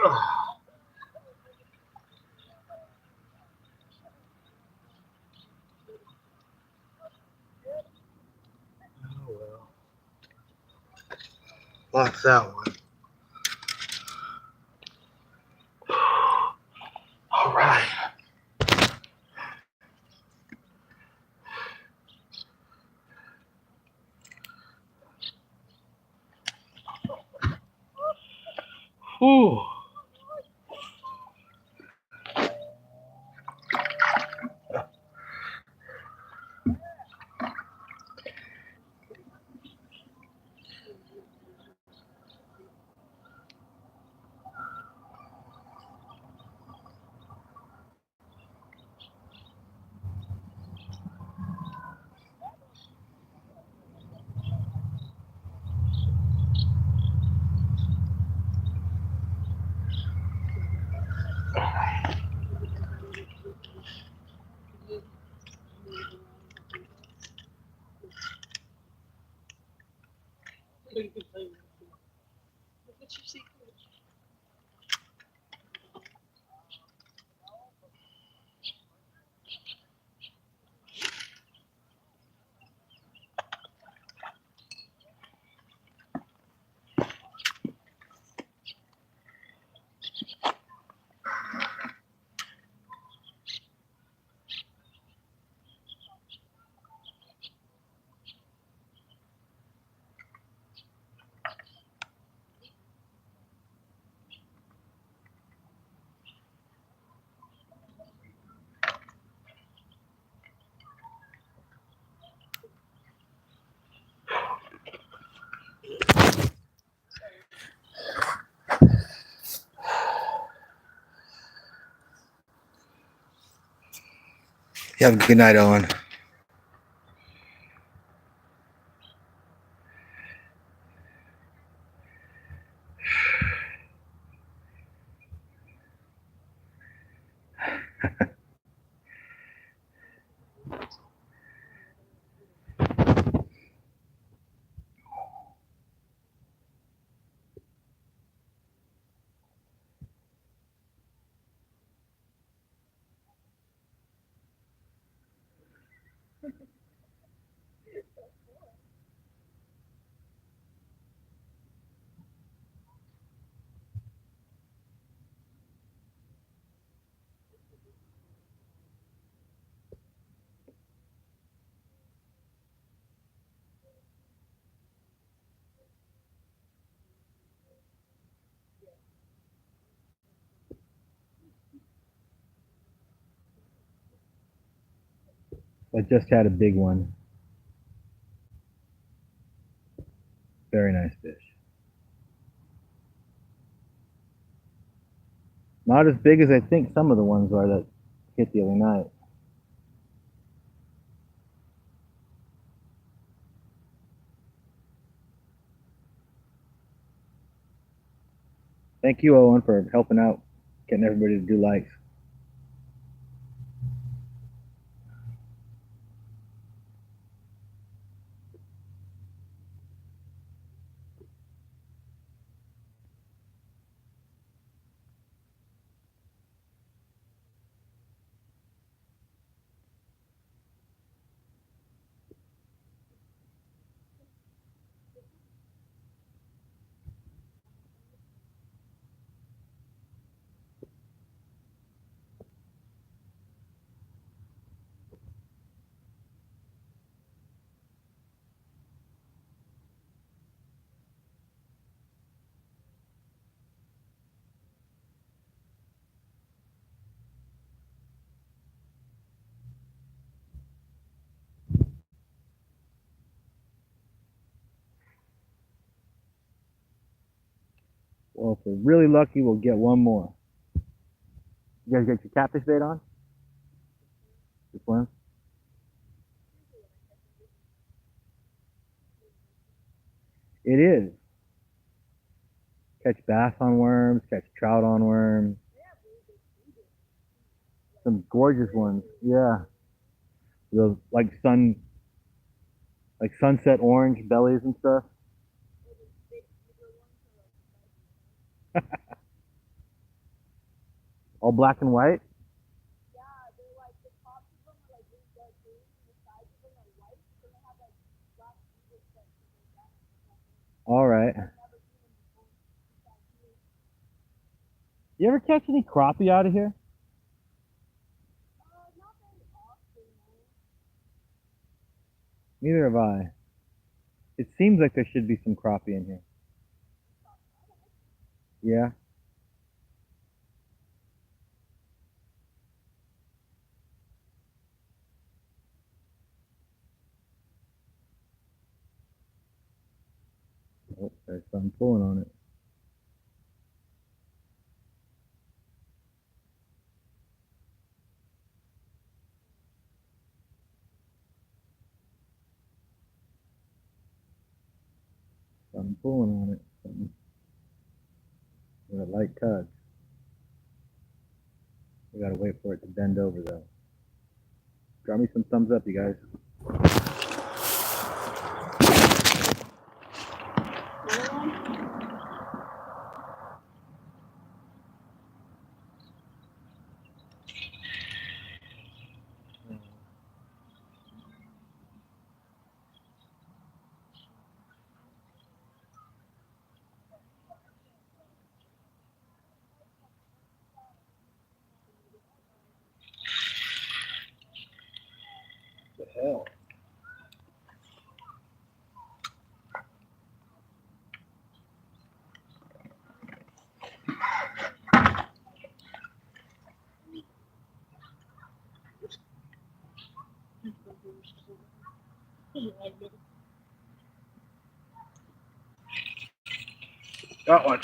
Ugh. Oh well. Lost that one. All right. Whew. What's your secret? You have a good night, Owen. I just had a big one. Very nice fish. Not as big as I think some of the ones are that hit the other night. Thank you, Owen, for helping out, getting everybody to do likes. Well, if we're really lucky, we'll get one more. You guys get your catfish bait on? This one? It is. Catch bass on worms, catch trout on worms. Some gorgeous ones. Yeah. Those like sunset orange bellies and stuff. All black and white? All right. You ever catch any crappie out of here? Neither have I. It seems like there should be some crappie in here. Yeah. Oh, there's some pulling on it. Something pulling on it. Something with a light tug. We gotta wait for it to bend over though. Drop me some thumbs up, you guys. What the hell? Got one.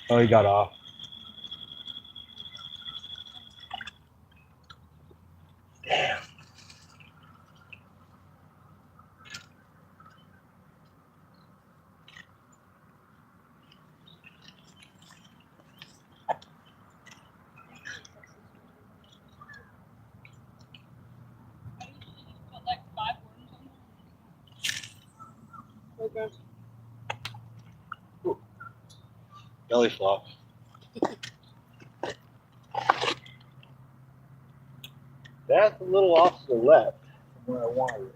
Oh, he got off. Damn. Okay. Belly flop. That's a little off to the left from where I wanted it.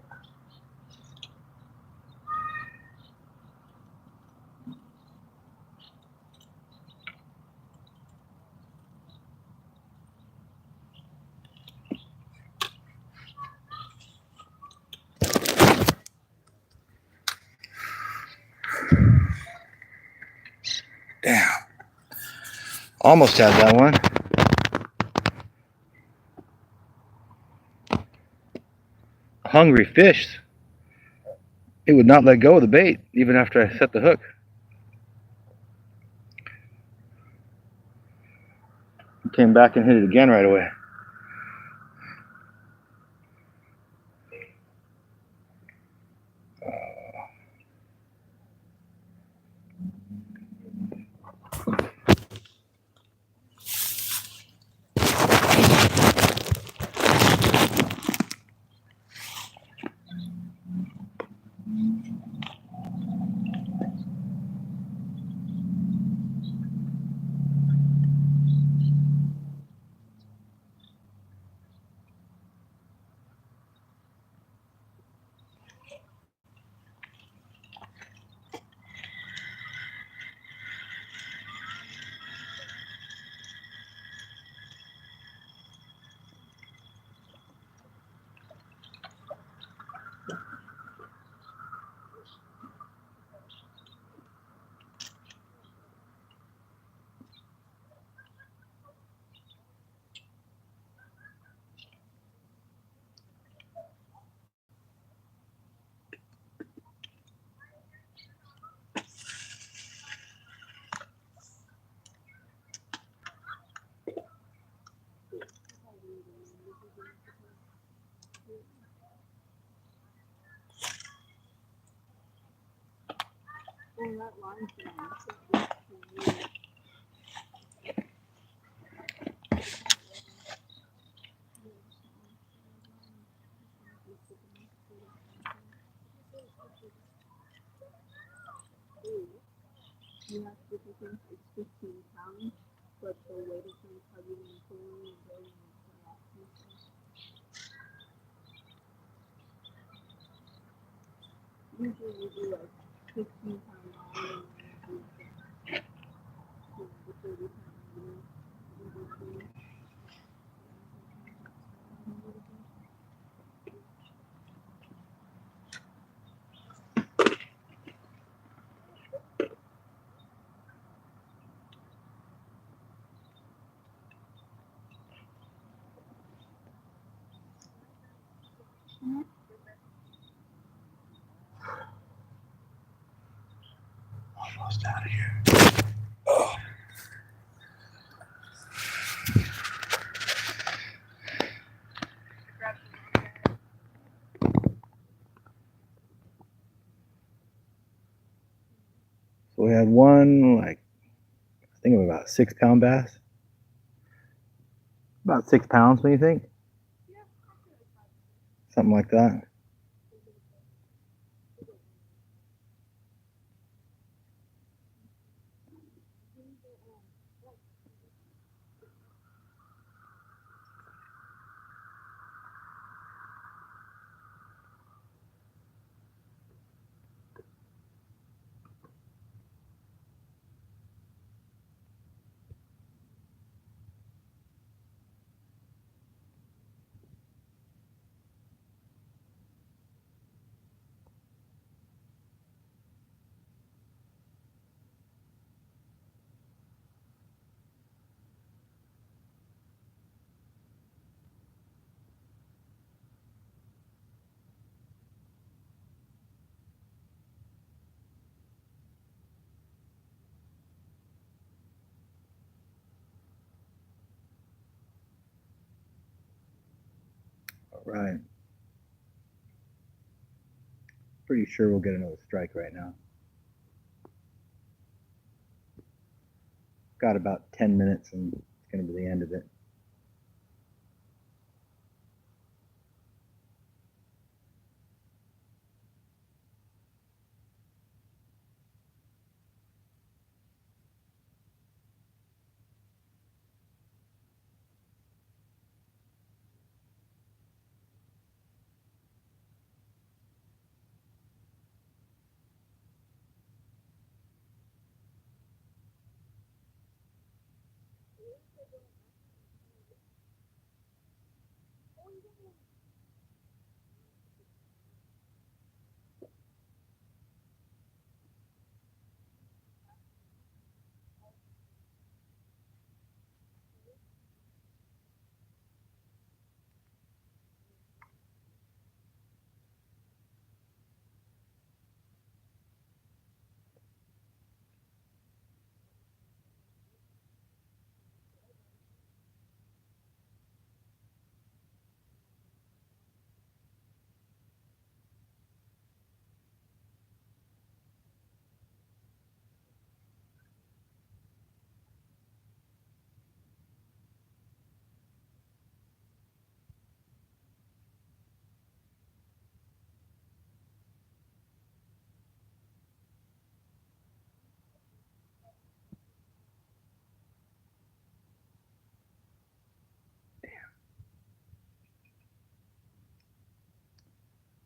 Damn. Almost had that one. hungry fish. It would not let go of the bait even after I set the hook. It came back and hit it again right away. Oh, that line's been you have to think it's 15 pounds, but the weight is going to cover you in pulling and going and usually you do like 15-pound line and then you do the 30-pound line. Almost out of here. So we had one, like, I think of about 6-pound bass. About 6 pounds, what do you think? Something like that. All right. Pretty sure we'll get another strike right now. Got about 10 minutes and it's going to be the end of it.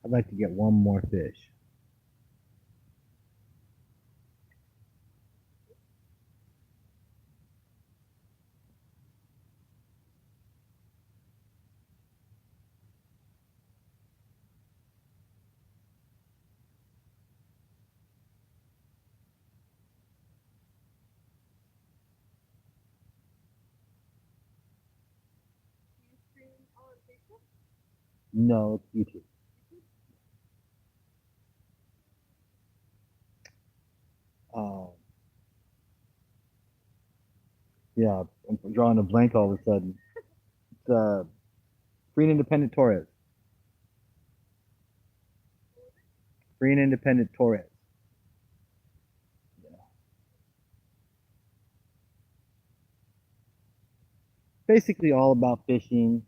I'd like to get one more fish. No, it's YouTube. Yeah, I'm drawing a blank all of a sudden. It's Free and Independent Torres. Free and Independent Torres. Yeah. Basically all about fishing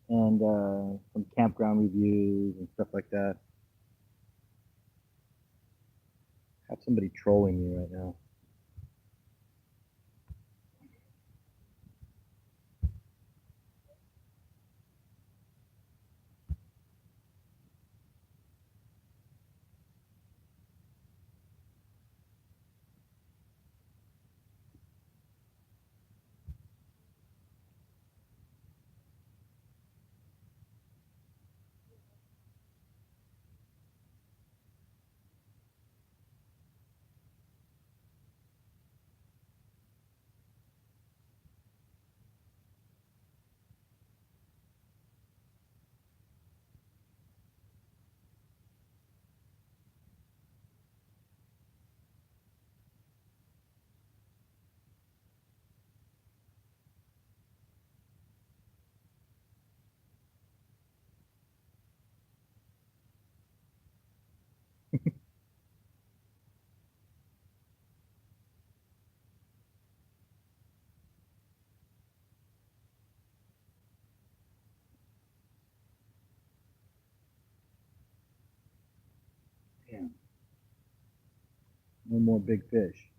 and some campground reviews and stuff like that. I have somebody trolling me right now. Damn. No more big fish.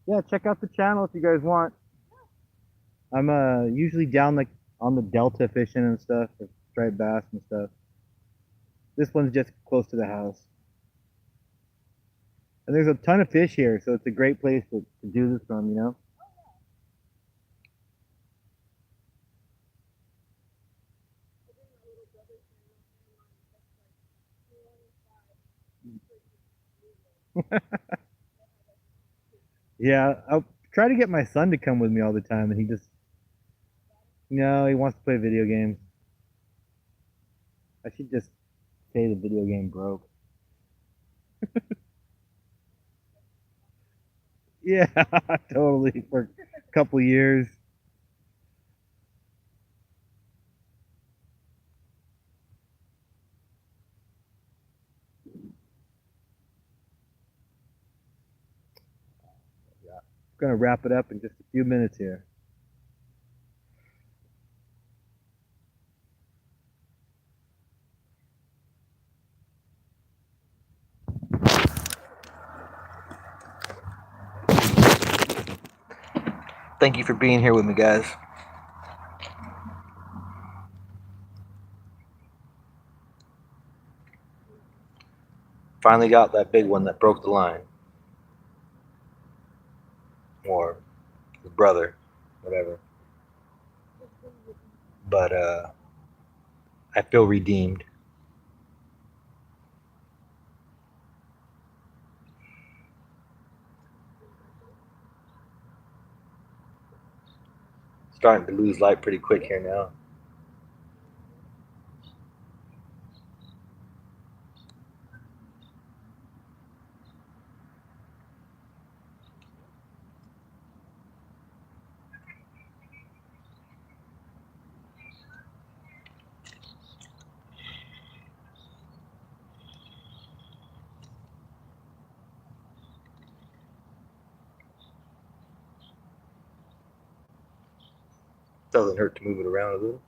Yeah, check out the channel if you guys want. I'm usually down like on the delta fishing and stuff, for striped bass and stuff. This one's just close to the house. And there's a ton of fish here, so it's a great place to do this from, you know? Yeah, I'll try to get my son to come with me all the time, and he just, no, he wants to play video games. I should just say the video game broke. Yeah, totally, for a couple years. Yeah, I'm gonna wrap it up in just a few minutes here. Thank you for being here with me, guys. Finally got that big one that broke the line. Or the brother, whatever. But I feel redeemed. Starting to lose light pretty quick here now. Doesn't hurt to move it around a little.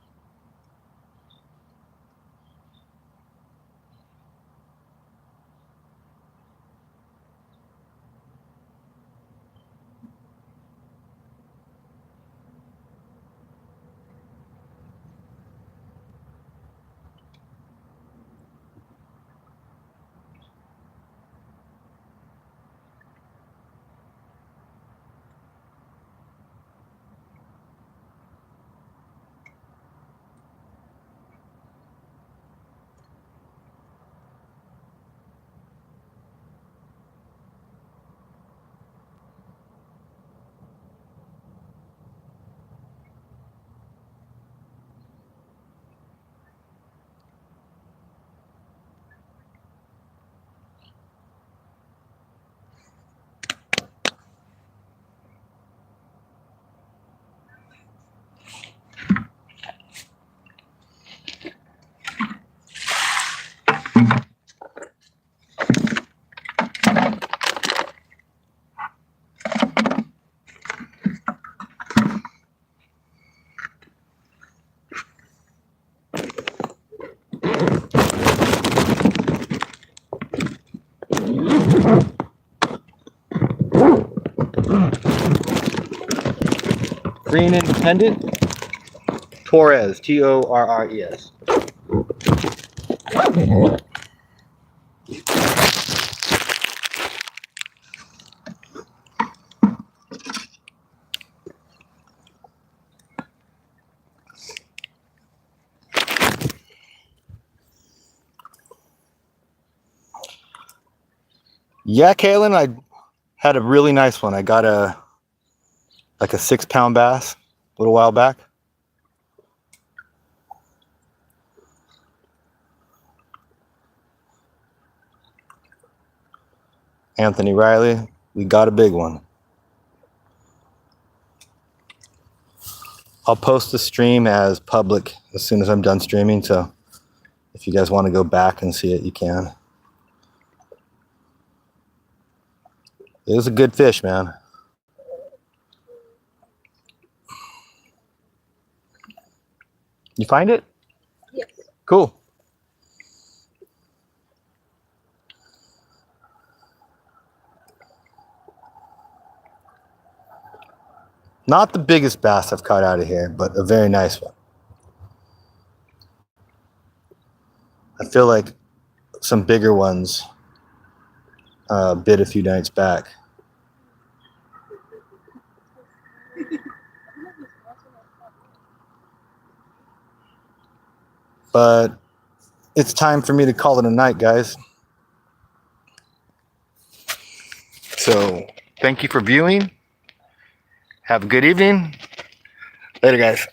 green Independent Torres, Torres. Yeah, Kaylin, I had a really nice one. I got a 6-pound bass a little while back. Anthony Riley, we got a big one. I'll post the stream as public as soon as I'm done streaming, so if you guys want to go back and see it, you can. It was a good fish, man. You find it? Yes. Cool. Not the biggest bass I've caught out of here, but a very nice one. I feel like some bigger ones bit a few nights back. But it's time for me to call it a night, guys. So thank you for viewing. Have a good evening. Later, guys.